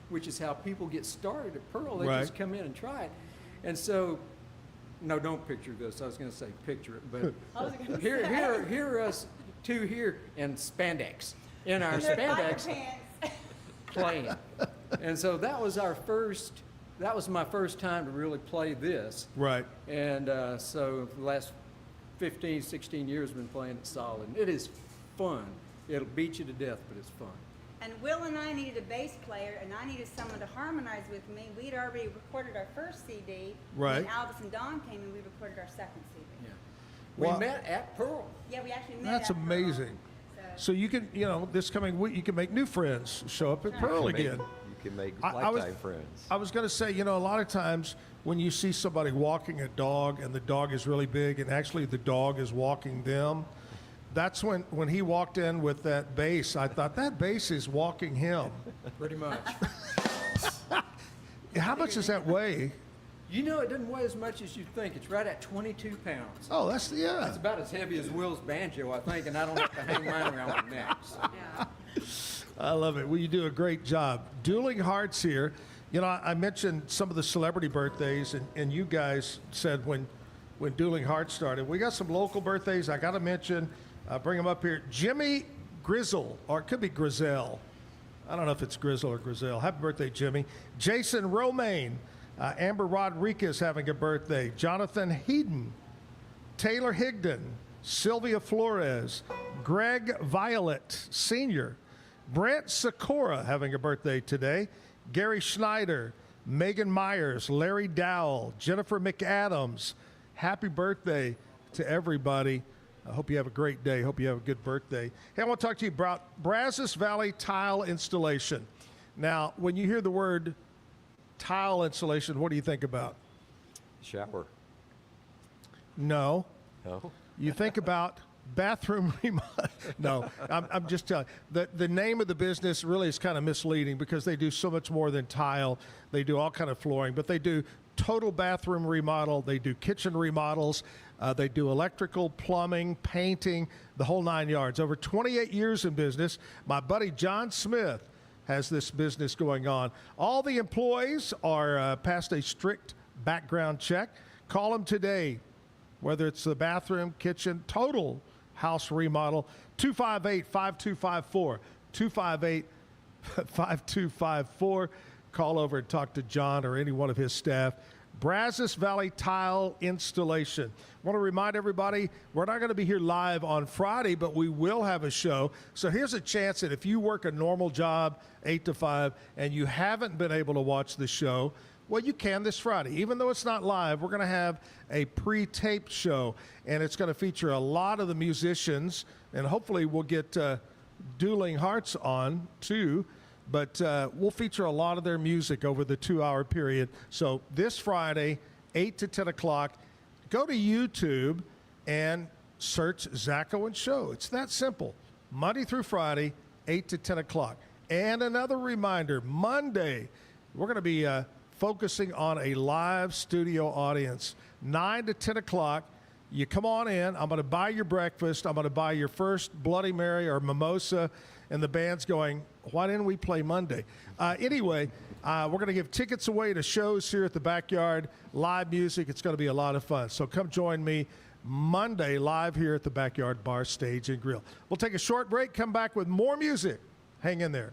which is how people get started at Pearl. They just come in and try it. And so, no, don't picture this. I was going to say picture it, but here are us two here in spandex, in our spandex playing. And so that was my first time to really play this. Right. And so the last 15, 16 years I've been playing it solid. It is fun. It'll beat you to death, but it's fun. And Will and I needed a bass player, and I needed someone to harmonize with me. We'd already recorded our first CD. Right. And Alvis and Don came, and we recorded our second CD. Yeah. We Well, met at Pearl. Yeah, we actually met That's at Pearl. amazing. So you can, this coming week, you can make new friends. Show up at Pearl again. You can make I was- lifetime friends. I was going to say, a lot of times when you see somebody walking a dog and the dog is really big and actually the dog is walking them, that's when he walked in with that bass, I thought that bass is walking him. Pretty much. How much does that weigh? It doesn't weigh as much as you think. It's right at 22 pounds. Oh, that's It's about as heavy as Will's banjo, I think, and I don't have to hang mine around my neck. So. I love it. Well, you do a great job. Dueling Hearts here. I mentioned some of the celebrity birthdays, and you guys said when Dueling Hearts started. We got some local birthdays I got to mention. Bring them up here. Jimmy Grizzle, or it could be Grizel. I don't know if it's Grizzle or Grizel. Happy birthday, Jimmy. Jason Romaine. Amber Rodriguez having a birthday. Jonathan Heaton. Taylor Higdon. Sylvia Flores. Greg Violet Sr. Brent Sikora having a birthday today. Gary Schneider. Megan Myers. Larry Dowell. Jennifer McAdams. Happy birthday to everybody. I hope you have a great day. Hope you have a good birthday. Hey, I want to talk to you about Brazos Valley Tile Installation. Now, when you hear the word tile installation, what do you think about? Shower. No. No? You think about bathroom remodel. No, I'm just telling you. The name of the business really is kind of misleading because they do so much more than tile. They do all kind of flooring, but they do total bathroom remodel. They do kitchen remodels. They do electrical, plumbing, painting, the whole 9 yards. Over 28 years in business. My buddy John Smith has this business going on. All the employees are past a strict background check. Call them today, whether it's the bathroom, kitchen, total house remodel, 258-5254, 258-5254. Call over and talk to John or any one of his staff. Brazos Valley Tile Installation. I want to remind everybody, we're not going to be here live on Friday, but we will have a show. So here's a chance that if you work a normal job, 8 to 5, and you haven't been able to watch the show, well, you can this Friday. Even though it's not live, we're going to have a pre-taped show, and it's going to feature a lot of the musicians, and hopefully we'll get Dueling Hearts on, too. But we'll feature a lot of their music over the 2-hour period. So this Friday, 8 to 10 o'clock, go to YouTube and search Zack Owen Show. It's that simple. Monday through Friday, 8 to 10 o'clock. And another reminder, Monday, we're going to be focusing on a live studio audience. 9 to 10 o'clock, you come on in. I'm going to buy your breakfast. I'm going to buy your first Bloody Mary or mimosa. And the band's going, why didn't we play Monday? Anyway, we're going to give tickets away to shows here at the Backyard, live music. It's going to be a lot of fun. So come join me Monday live here at the Backyard Bar, Stage, and Grill. We'll take a short break, come back with more music. Hang in there.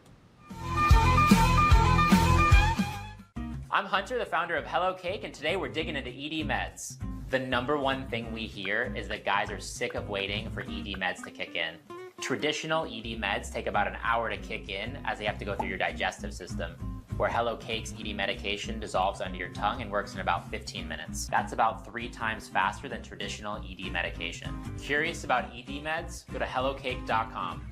I'm Hunter, the founder of Hello Cake, and today we're digging into ED meds. The #1 thing we hear is that guys are sick of waiting for ED meds to kick in. Traditional ED meds take about an hour to kick in as they have to go through your digestive system, where Hello Cake's ED medication dissolves under your tongue and works in about 15 minutes. That's about 3 times faster than traditional ED medication. Curious about ED meds? Go to hellocake.com.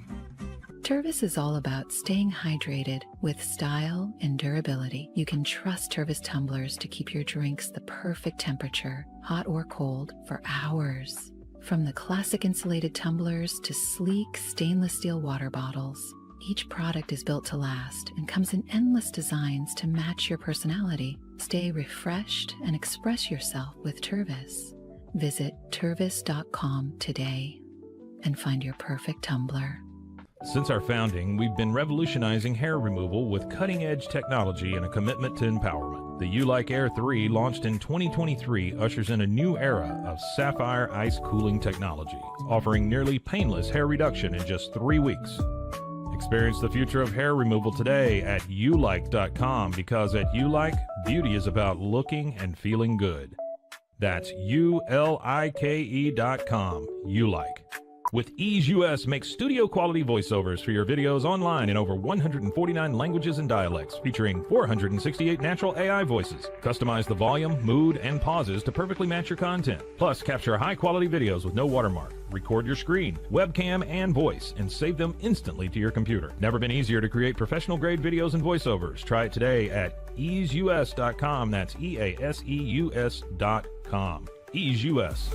Tervis is all about staying hydrated with style and durability. You can trust Tervis tumblers to keep your drinks the perfect temperature, hot or cold, for hours. From the classic insulated tumblers to sleek stainless steel water bottles, each product is built to last and comes in endless designs to match your personality. Stay refreshed and express yourself with Tervis. Visit tervis.com today and find your perfect tumbler. Since our founding, we've been revolutionizing hair removal with cutting-edge technology and a commitment to empowerment. The U-Like Air 3, launched in 2023, ushers in a new era of sapphire ice cooling technology, offering nearly painless hair reduction in just 3 weeks. Experience the future of hair removal today at ulike.com, because at U-Like, beauty is about looking and feeling good. That's ulike.com, U-Like. With Ease US, make studio quality voiceovers for your videos online in over 149 languages and dialects, featuring 468 natural AI voices. Customize the volume, mood, and pauses to perfectly match your content. Plus, capture high quality videos with no watermark. Record your screen, webcam, and voice, and save them instantly to your computer. Never been easier to create professional grade videos and voiceovers. Try it today at easeus.com. That's EASEUS.com. Ease US.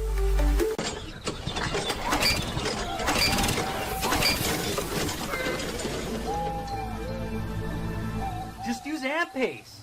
Just use Amp Pace.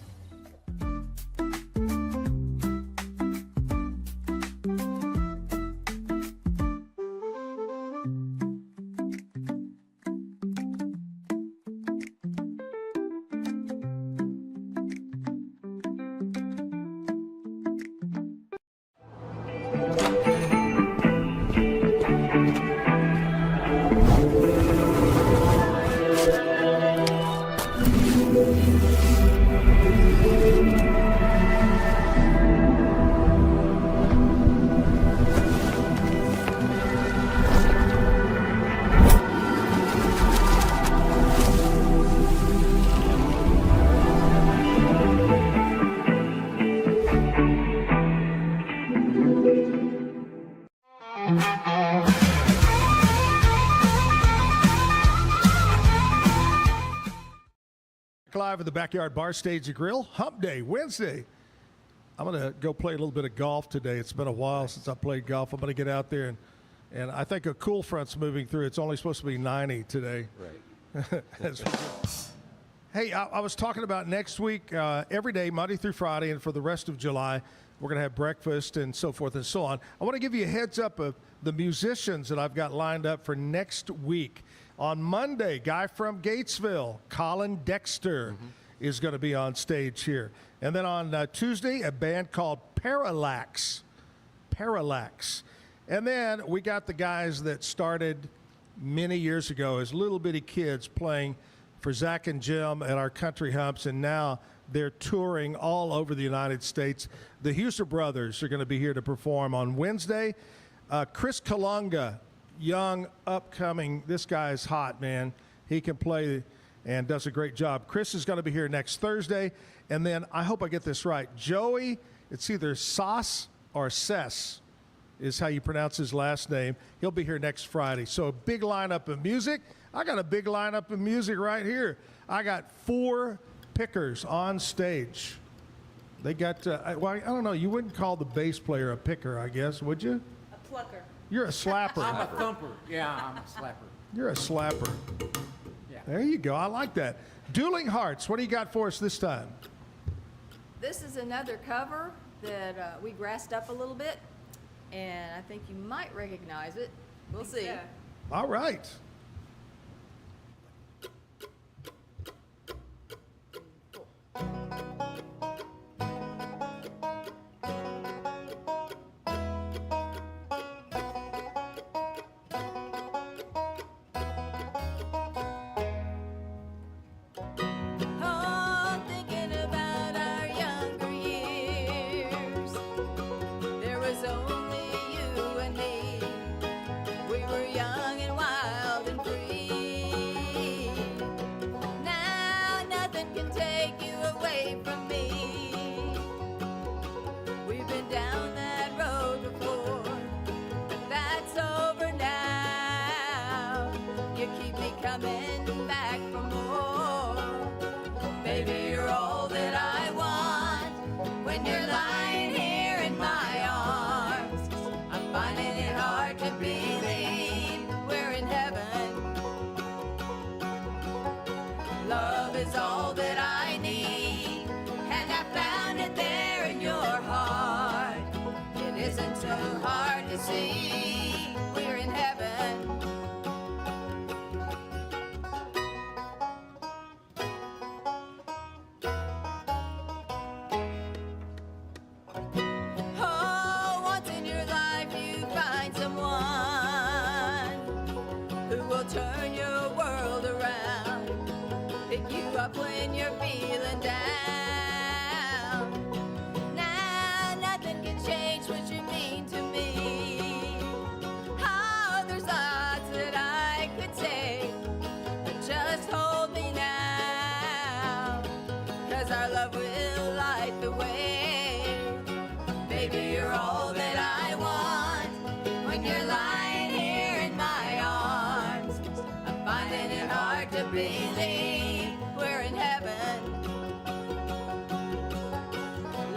Live at the Backyard Bar Stage and Grill, Hump Day, Wednesday. I'm going to go play a little bit of golf today. It's been a while since I played golf. I'm going to get out there, and I think a cool front's moving through. It's only supposed to be 90 today. Right. Hey, I was talking about next week, every day, Monday through Friday, and for the rest of July, we're going to have breakfast and so forth and so on. I want to give you a heads up of the musicians that I've got lined up for next week. On Monday, guy from Gatesville, Colin Dexter, is going to be on stage here. And then on Tuesday, a band called Parallax. And then we got the guys that started many years ago as little bitty kids playing for Zach and Jim at our country humps, and now they're touring all over the United States. The Huser Brothers are going to be here to perform on Wednesday. Chris Kalunga, young, upcoming, this guy is hot, man. He can play and does a great job. Chris is going to be here next Thursday. And then, I hope I get this right, Joey, it's either Sauce or Sess is how you pronounce his last name. He'll be here next Friday. So a big lineup of music. I got a big lineup of music right here. I got 4 pickers on stage. They got, well, I don't know, you wouldn't call the bass player a picker, I guess, would you? A plucker. You're a slapper. I'm a thumper. Yeah, I'm a slapper. You're a slapper. Yeah. There you go. I like that. Dueling Hearts, what do you got for us this time? This is another cover that we grassed up a little bit, and I think you might recognize it. We'll see. so. All right. Oh, thinking about our younger years. There was only you and me. We were young and wild and free. Now nothing can take you away from me. We've been down that road before, but that's over now. You keep me coming will turn your world around. Pick you up when you're feeling down. Now nothing can change what you mean to me. Oh, there's lots that I could say, but just hold me now, 'cause our love will light the way. Baby, you're all that I want when you're lying here in my arms. I'm finding it hard to believe we're in heaven.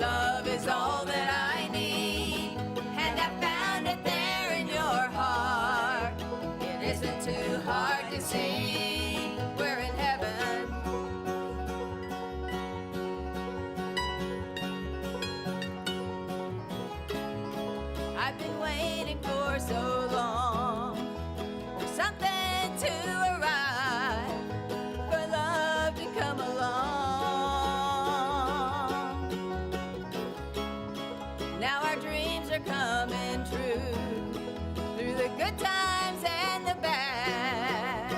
Love is all that I need, and I found it there in your heart. It isn't too hard to see we're in heaven. I've been waiting for so long for something to arrive, for love to come along. Now our dreams are coming true, through the good times and the bad.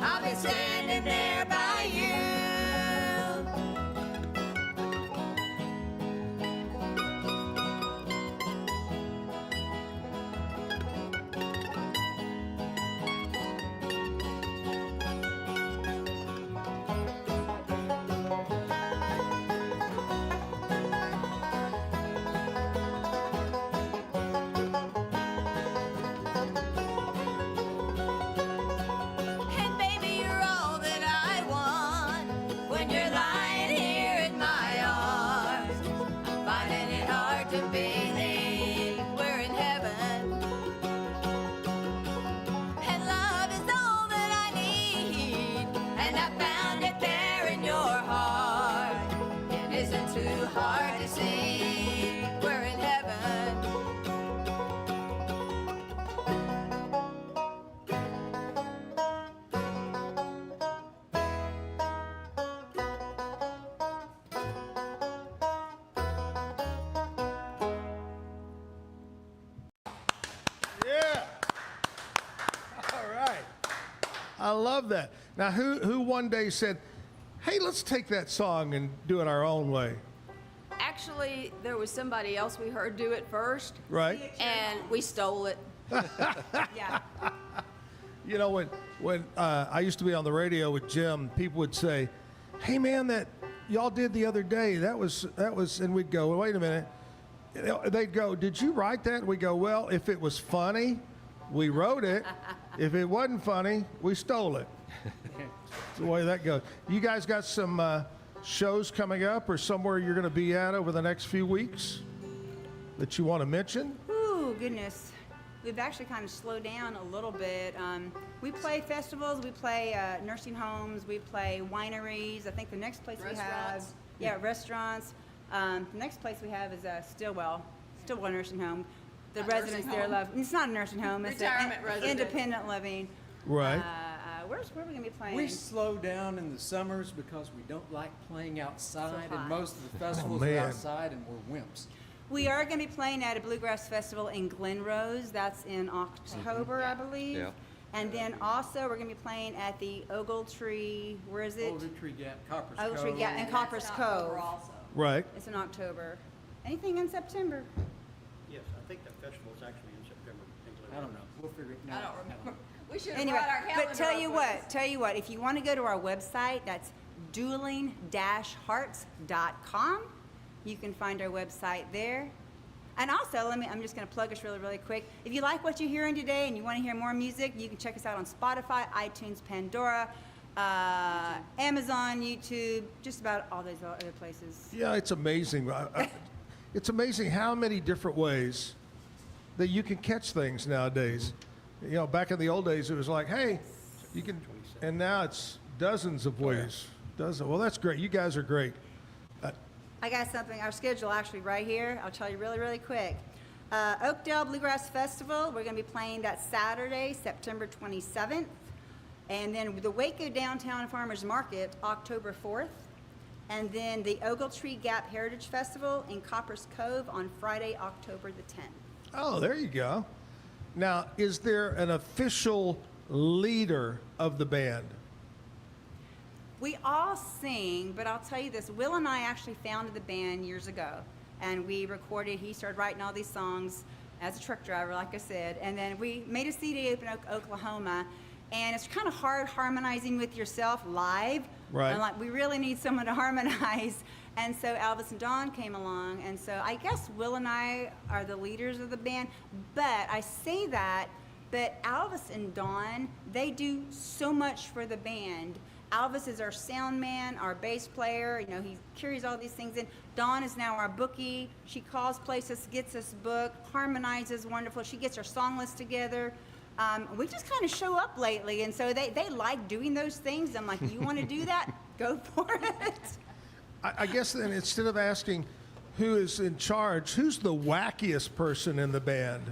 I'll be standing there by you. And baby, you're all that I want when you're lying here in my arms. I'm finding it hard to believe we're in heaven. And love is all that I need, and I found it there in your heart. It isn't too hard to see we're in heaven. Yeah. All right. I love that. Now, who one day said, hey, let's take that song and do it our own way? Actually, there was somebody else we heard do it first, Right? and we stole it. Yeah. You know, when I used to be on the radio with Jim, people would say, hey, man, that y'all did the other day, that was, and we'd go, well, wait a minute. They'd go, did you write that? And we go, well, if it was funny, we wrote it. If it wasn't funny, we stole it. That's the way that goes. You guys got some shows coming up or somewhere you're going to be at over the next few weeks that you want to mention? Ooh, goodness. We've actually kind of slowed down a little bit. We play festivals, we play nursing homes, we play wineries. I think the next place we have, restaurants. The next place we have is Stillwell Nursing Home. The residents there love. It's not a nursing home. It's Retirement residence. Independent living. Right. Where are we going to be playing? We slow down in the summers because we don't like playing outside, So and hot. most of the festivals are man. outside, and we're wimps. We are going to be playing at a Bluegrass Festival in Glen Rose. That's in October, I believe. Yeah. And then also we're going to be playing at the Ogletree, where is it? Ogletree Gap, Copper's Ogletree Cove. Gap in Copper's Cove. Right. It's in October. Anything in September? Yes, I think that festival is actually in September. I don't know. We'll figure it out. I don't remember. We should have Anyway, brought our calendar but tell you up with us. what, if you want to go to our website, that's dueling-hearts.com. You can find our website there. And also, I'm just going to plug us really, really quick. If you like what you're hearing today and you want to hear more music, you can check us out on Spotify, iTunes, Pandora, Amazon, YouTube, just about all those other places. Yeah, it's amazing. It's amazing how many different ways that you can catch things nowadays. You know, back in the old days, it was like, hey, you can, and now it's dozens of ways. Well, that's great. You guys are great. I got something, our schedule actually right here. I'll tell you really, really quick. Oakdale Bluegrass Festival, we're going to be playing that Saturday, September 27th. And then the Waco Downtown Farmers Market, October 4th. And then the Ogletree Gap Heritage Festival in Copper's Cove on Friday, October the 10th. Oh, there you go. Now, is there an official leader of the band? We all sing, but I'll tell you this, Will and I actually founded the band years ago, and we recorded, he started writing all these songs as a truck driver, like I said, and then we made a CD up in Oklahoma, and it's kind of hard harmonizing with yourself live. Right. And like, we really need someone to harmonize. And so Elvis and Dawn came along, and so I guess Will and I are the leaders of the band, but I say that, but Elvis and Dawn, they do so much for the band. Elvis is our sound man, our bass player, you know, he carries all these things in. Dawn is now our bookie. She calls places, gets us booked, harmonizes wonderful. She gets our song list together. We just kind of show up lately, and so they like doing those things. I'm like, you want to do that? Go for it. I guess then instead of asking who is in charge, who's the wackiest person in the band?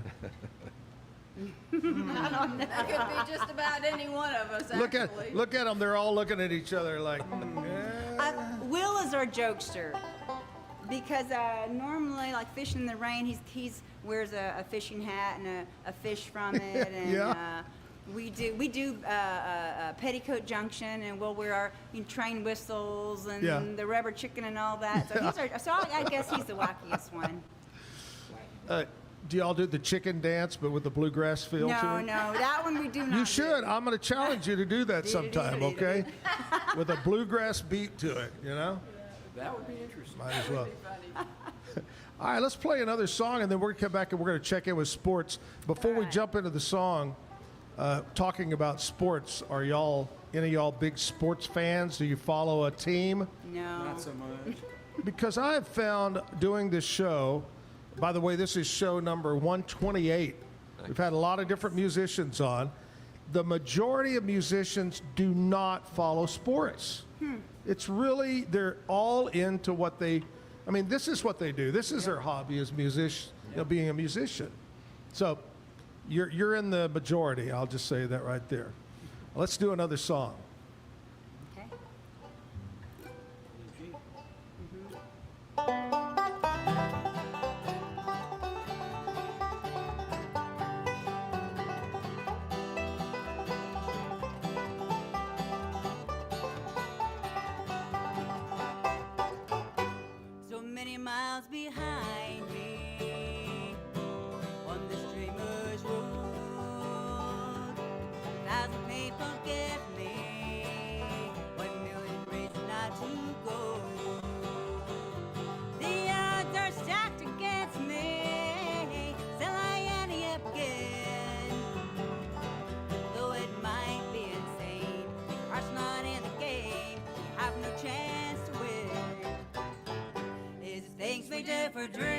I don't know. That could be just about any one of us, actually. Look at them. They're all looking at each other like, Will is our jokester because normally, like fishing in the rain, he's wears a fishing hat and a fish from it, and Yeah. we do Petticoat Junction, and we'll wear our train whistles and Yeah. the rubber chicken and all that. So I guess he's the wackiest one. Do y'all do the chicken dance, but with the bluegrass feel to No, it? no, that one we do not. You should. I'm going to challenge you to do that sometime, okay? With a bluegrass beat to it, you know? That would be interesting. Might as well. All right, let's play another song, and then we're going to come back and we're going to check in with sports. Before we jump into the song, talking about sports, are any of y'all big sports fans? Do you follow a team? No. Not so much. Because I have found doing this show, by the way, this is show number 128. We've had a lot of different musicians on. The majority of musicians do not follow sports. It's really, they're all into what this is what they do. This is their hobby as being a musician. So you're in the majority. I'll just say that right there. Let's do another song. Okay. So many miles behind me on this dreamer's road. 1,000 people give me 1 million reasons not to go. The odds are stacked against me, still I end up again. Though it might be insane, your heart's not in the game, you have no chance to win. Is it things we do for dreams,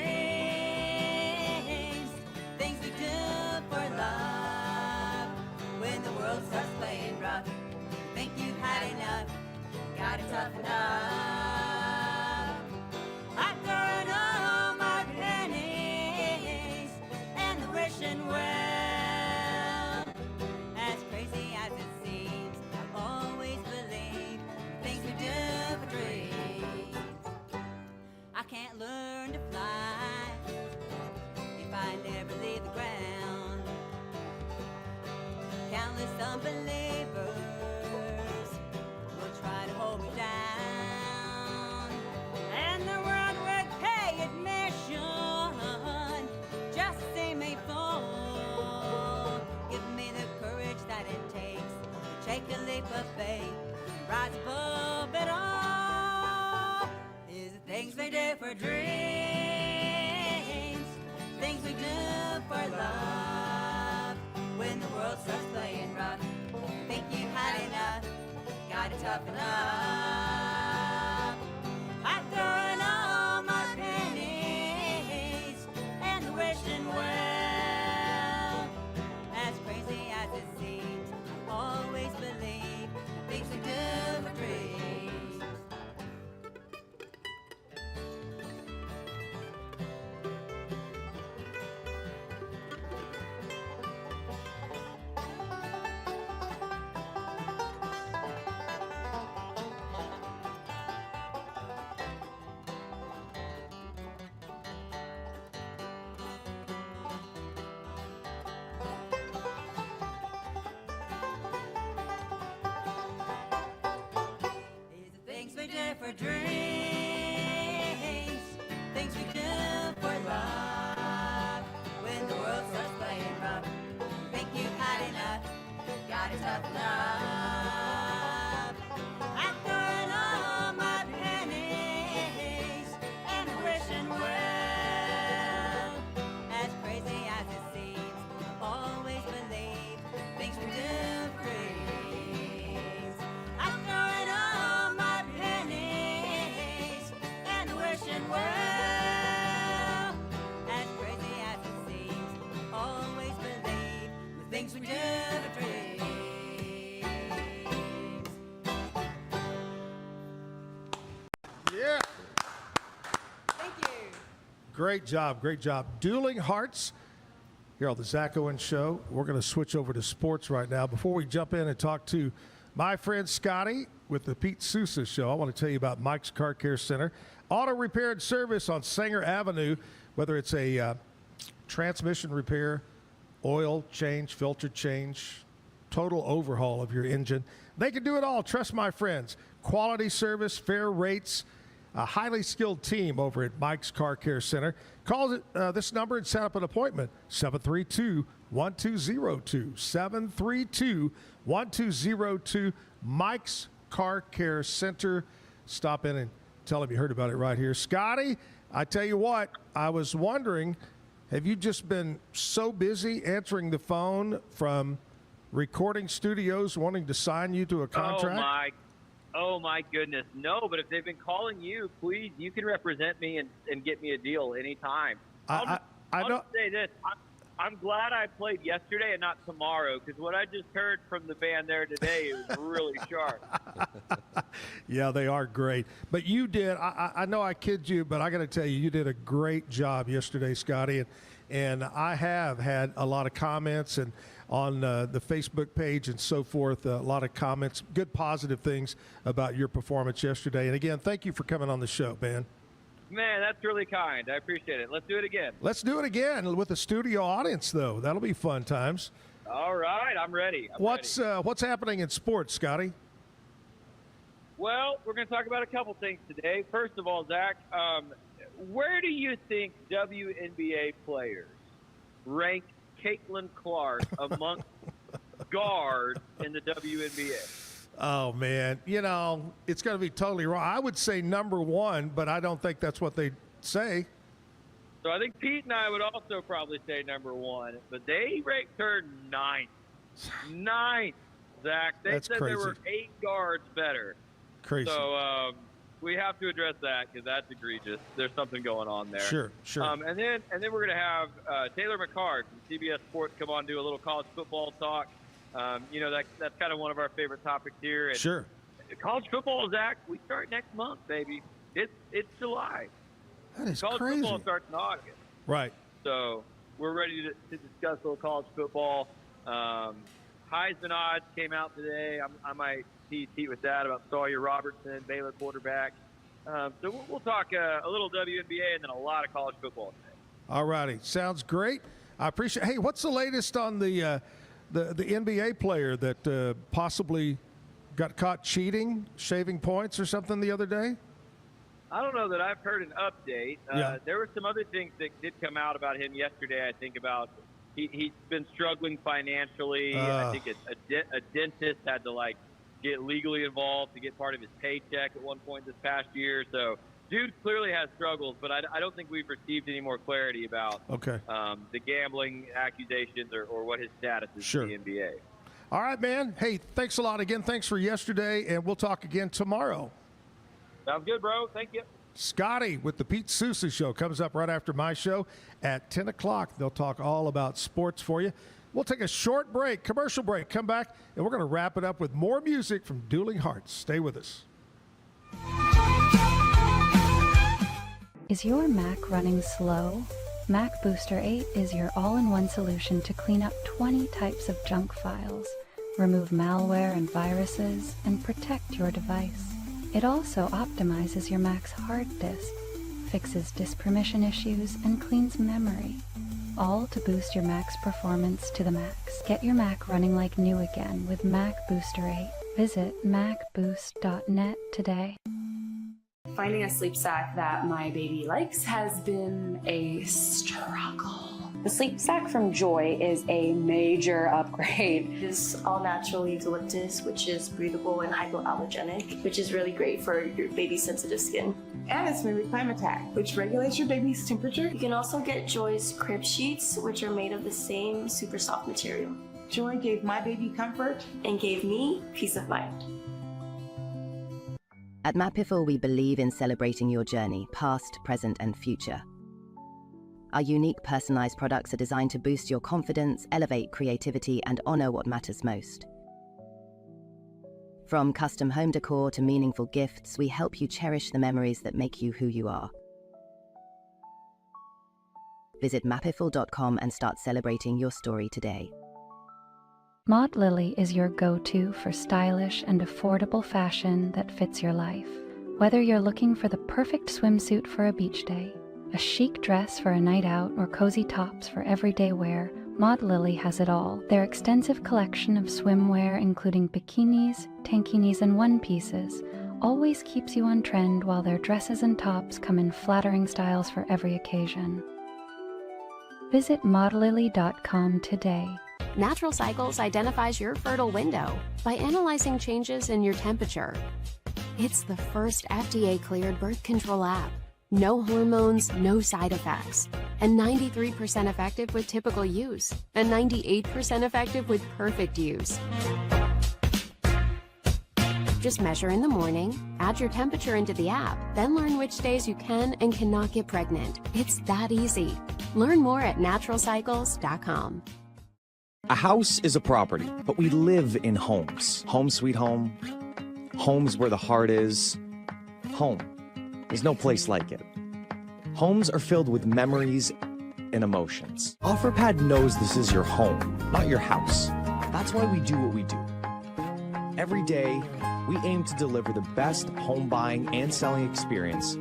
things we do for love. When the world starts playing rough, think you've had enough, gotta toughen up. I'm throwing all my pennies and the wishing well. As crazy as it seems, I've always believed things we do for dreams. I can't learn to fly if I never leave the ground. Countless unbelievers will try to hold me down, and the world would pay admission just to see me fall. Give me the courage that it takes to take a leap of faith and rise above it all. Is it things we do for dreams, things we do for love. When the world starts playing rough, think you've had enough, gotta toughen up. I'm throwing all my pennies and the wishing well. As crazy as it seems, I always believe the things we do for dreams. gotta toughen up. I'm throwing all my pennies and wishing well. As crazy as it seems, I've always believed things would do freeze. I'm throwing all my pennies and wishing well. As crazy as it seems, always believed the things we do for dreams. Yeah. Thank you. Great job. Great job. Dueling Hearts here on the Zack Owen Show. We're going to switch over to sports right now. Before we jump in and talk to my friend Scotty with the Pete Sousa Show, I want to tell you about Mike's Car Care Center. Auto repair and service on Sanger Avenue, whether it's a transmission repair, oil change, filter change, total overhaul of your engine. They can do it all. Trust my friends. Quality service, fair rates, a highly skilled team over at Mike's Car Care Center. Call this number and set up an appointment, 732-1202. 732-1202. Mike's Car Care Center. Stop in and tell them you heard about it right here. Scotty, I tell you what, I was wondering, have you just been so busy answering the phone from recording studios wanting to sign you to a contract? Oh my goodness, no! But if they've been calling you, please, you can represent me and get me a deal anytime. I'll just say this: I'm glad I played yesterday and not tomorrow, because what I just heard from the band there today was really sharp. Yeah, they are great. But you did. I know I kid you, but I got to tell you, you did a great job yesterday, Scotty. And I have had a lot of comments and on the Facebook page and so forth, a lot of comments, good positive things about your performance yesterday. And again, thank you for coming on the show, man. Man, that's really kind. I appreciate it. Let's do it again. Let's do it again with a studio audience, though. That'll be fun times. All right, I'm ready. What's happening in sports, Scotty? Well, we're going to talk about a couple things today. First of all, Zach, where do you think WNBA players rank Caitlin Clark amongst guards in the WNBA? Oh, man. You know, it's going to be totally wrong. I would say number one, but I don't think that's what they say. So I think Pete and I would also probably say number one, but they ranked her ninth. Ninth, Zach. They That's said crazy. there were 8 guards better. Crazy. So we have to address that because that's egregious. There's something going on there. Sure. And then we're going to have Taylor McCart from CBS Sports come on and do a little college football talk. You know, that's kind of one of our favorite topics here. And Sure. College football, Zach, we start next month, baby. It's July. That is college crazy. football starts in August. Right. So we're ready to discuss a little college football. Heisman odds came out today. I might tease Pete with that about Sawyer Robertson, Baylor quarterback. So we'll talk a little WNBA and then a lot of college football today. All righty. Sounds great. I appreciate. Hey, what's the latest on the NBA player that possibly got caught cheating, shaving points or something the other day? I don't know that I've heard an update. Yeah. There were some other things that did come out about him yesterday. I think about he's been struggling financially. I think a dentist had to get legally involved to get part of his paycheck at one point this past year. So dude clearly has struggles, but I don't think we've received any more clarity about the gambling accusations or what his status is in the NBA. All right, man. Hey, thanks a lot again. Thanks for yesterday, and we'll talk again tomorrow. Sounds good, bro. Thank you. Scotty with the Pete Sousa Show comes up right after my show at 10 o'clock. They'll talk all about sports for you. We'll take a short break, commercial break, come back, and we're going to wrap it up with more music from Dueling Hearts. Stay with us. Is your Mac running slow? Mac Booster 8 is your all-in-one solution to clean up 20 types of junk files, remove malware and viruses, and protect your device. It also optimizes your Mac's hard disk, fixes disk permission issues, and cleans memory, all to boost your Mac's performance to the max. Get your Mac running like new again with Mac Booster 8. Visit macboost.net today. Finding a sleep sack that my baby likes has been a struggle. The sleep sack from Joy is a major upgrade. It's all natural eucalyptus, which is breathable and hypoallergenic, which is really great for your baby's sensitive skin. And it's made with Climatech, which regulates your baby's temperature. You can also get Joy's crib sheets, which are made of the same super soft material. Joy gave my baby comfort and gave me peace of mind. At Mapiful, we believe in celebrating your journey, past, present, and future. Our unique personalized products are designed to boost your confidence, elevate creativity, and honor what matters most. From custom home decor to meaningful gifts, we help you cherish the memories that make you who you are. Visit mapiful.com and start celebrating your story today. Maud Lily is your go-to for stylish and affordable fashion that fits your life. Whether you're looking for the perfect swimsuit for a beach day, a chic dress for a night out, or cozy tops for everyday wear, Maud Lily has it all. Their extensive collection of swimwear, including bikinis, tankinis, and one-pieces, always keeps you on trend, while their dresses and tops come in flattering styles for every occasion. Visit maudlily.com today. Natural Cycles identifies your fertile window by analyzing changes in your temperature. It's the first FDA-cleared birth control app. No hormones, no side effects, and 93% effective with typical use, and 98% effective with perfect use. Just measure in the morning, add your temperature into the app, then learn which days you can and cannot get pregnant. It's that easy. Learn more at naturalcycles.com. A house is a property, but we live in homes. Home sweet home. Homes where the heart is. Home. There's no place like it. Homes are filled with memories and emotions. OfferPad knows this is your home, not your house. That's why we do what we do. Every day, we aim to deliver the best home buying and selling experience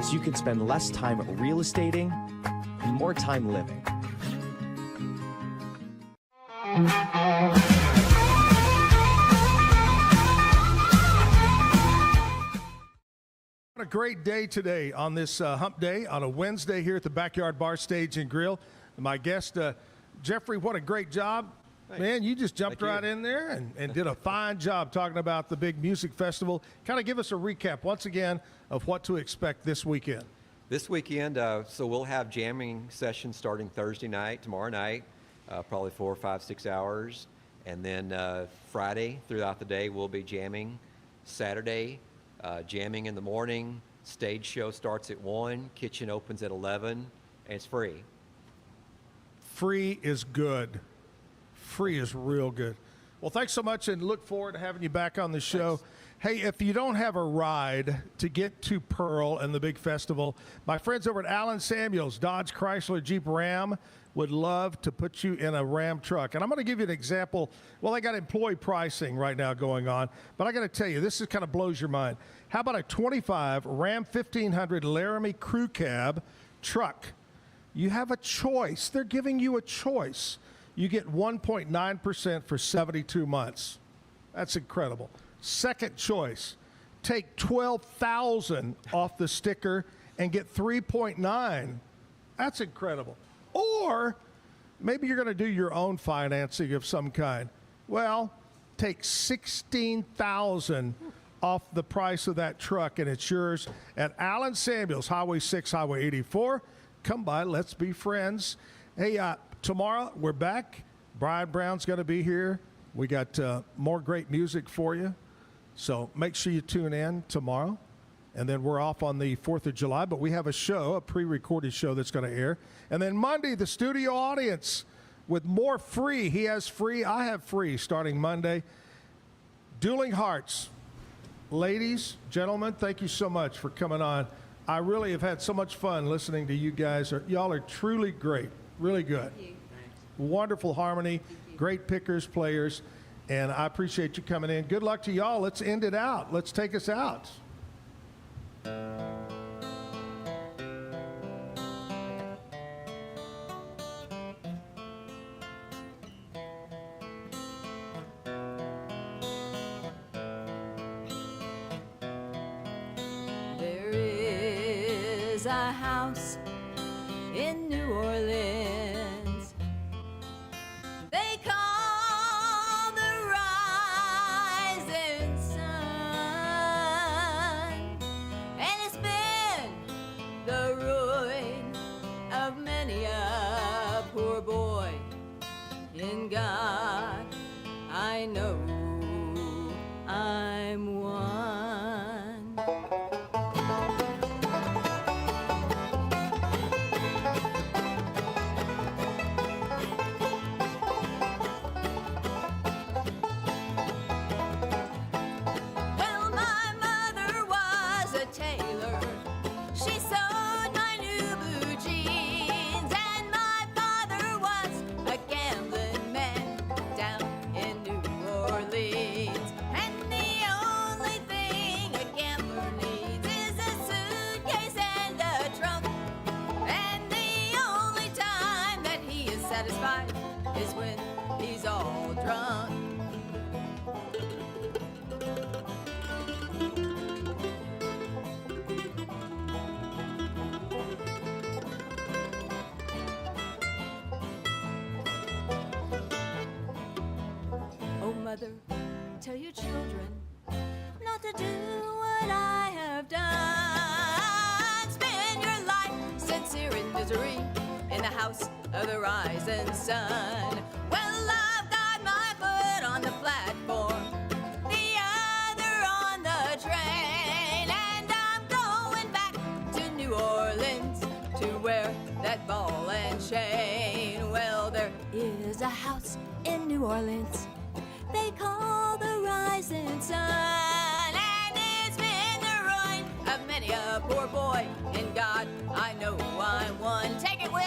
so you can spend less time real estating and more time living. What a great day today on this hump day, on a Wednesday here at the Backyard Bar Stage and Grill. My guest, Jeffrey, what a great job. Thanks. Man, you just jumped right in there and did a fine job talking about the big music festival. Kind of give us a recap once again of what to expect this weekend. This weekend, so we'll have jamming sessions starting Thursday night, tomorrow night, probably 4, 5, 6 hours. And then Friday throughout the day, we'll be jamming. Saturday, jamming in the morning. Stage show starts at 1, kitchen opens at 11, and it's free. Free is good. Free is real good. Well, thanks so much, and look forward to having you back on the show. Thanks. Hey, if you don't have a ride to get to Pearl and the big festival, my friends over at Allen Samuels, Dodge Chrysler Jeep Ram, would love to put you in a Ram truck. And I'm going to give you an example. Well, they got employee pricing right now going on, but I got to tell you, this is kind of blows your mind. How about a 25 Ram 1500 Laramie Crew Cab truck? You have a choice. They're giving you a choice. You get 1.9% for 72 months. That's incredible. Second choice, take $12,000 off the sticker and get 3.9. That's incredible. Or maybe you're going to do your own financing of some kind. Well, take $16,000 off the price of that truck, and it's yours at Allen Samuels, Highway 6, Highway 84. Come by, let's be friends. Hey, tomorrow we're back. Brian Brown's going to be here. We got more great music for you. So make sure you tune in tomorrow. And then we're off on the 4th of July, but we have a show, a pre-recorded show that's going to air. And then Monday, the studio audience with more free. He has free, I have free, starting Monday. Dueling Hearts. Ladies, gentlemen, thank you so much for coming on. I really have had so much fun listening to you guys. Y'all are truly great, really good. Thank you. Wonderful harmony, great pickers, players, and I appreciate you coming in. Good luck to y'all. Let's end it out. Let's take us out. There is a house in New Orleans I know I'm one. Well, my mother was a tailor. She sewed my new blue jeans, and my father was a gambling man down in New Orleans. And the only thing a gambler needs is a suitcase and a trunk. And the only time that he is satisfied is when he's all drunk. Oh, mother, tell your children not to do what I have done. Spend your life sincere in misery in the house of the rising sun. Well, I've got my foot on the platform, the other on the train, and I'm going back to New Orleans to wear that ball and chain. Well, there is a house in New Orleans they call the rising sun, and it's been the ruin of many a poor boy. In God, I know I'm one. Take it, Will.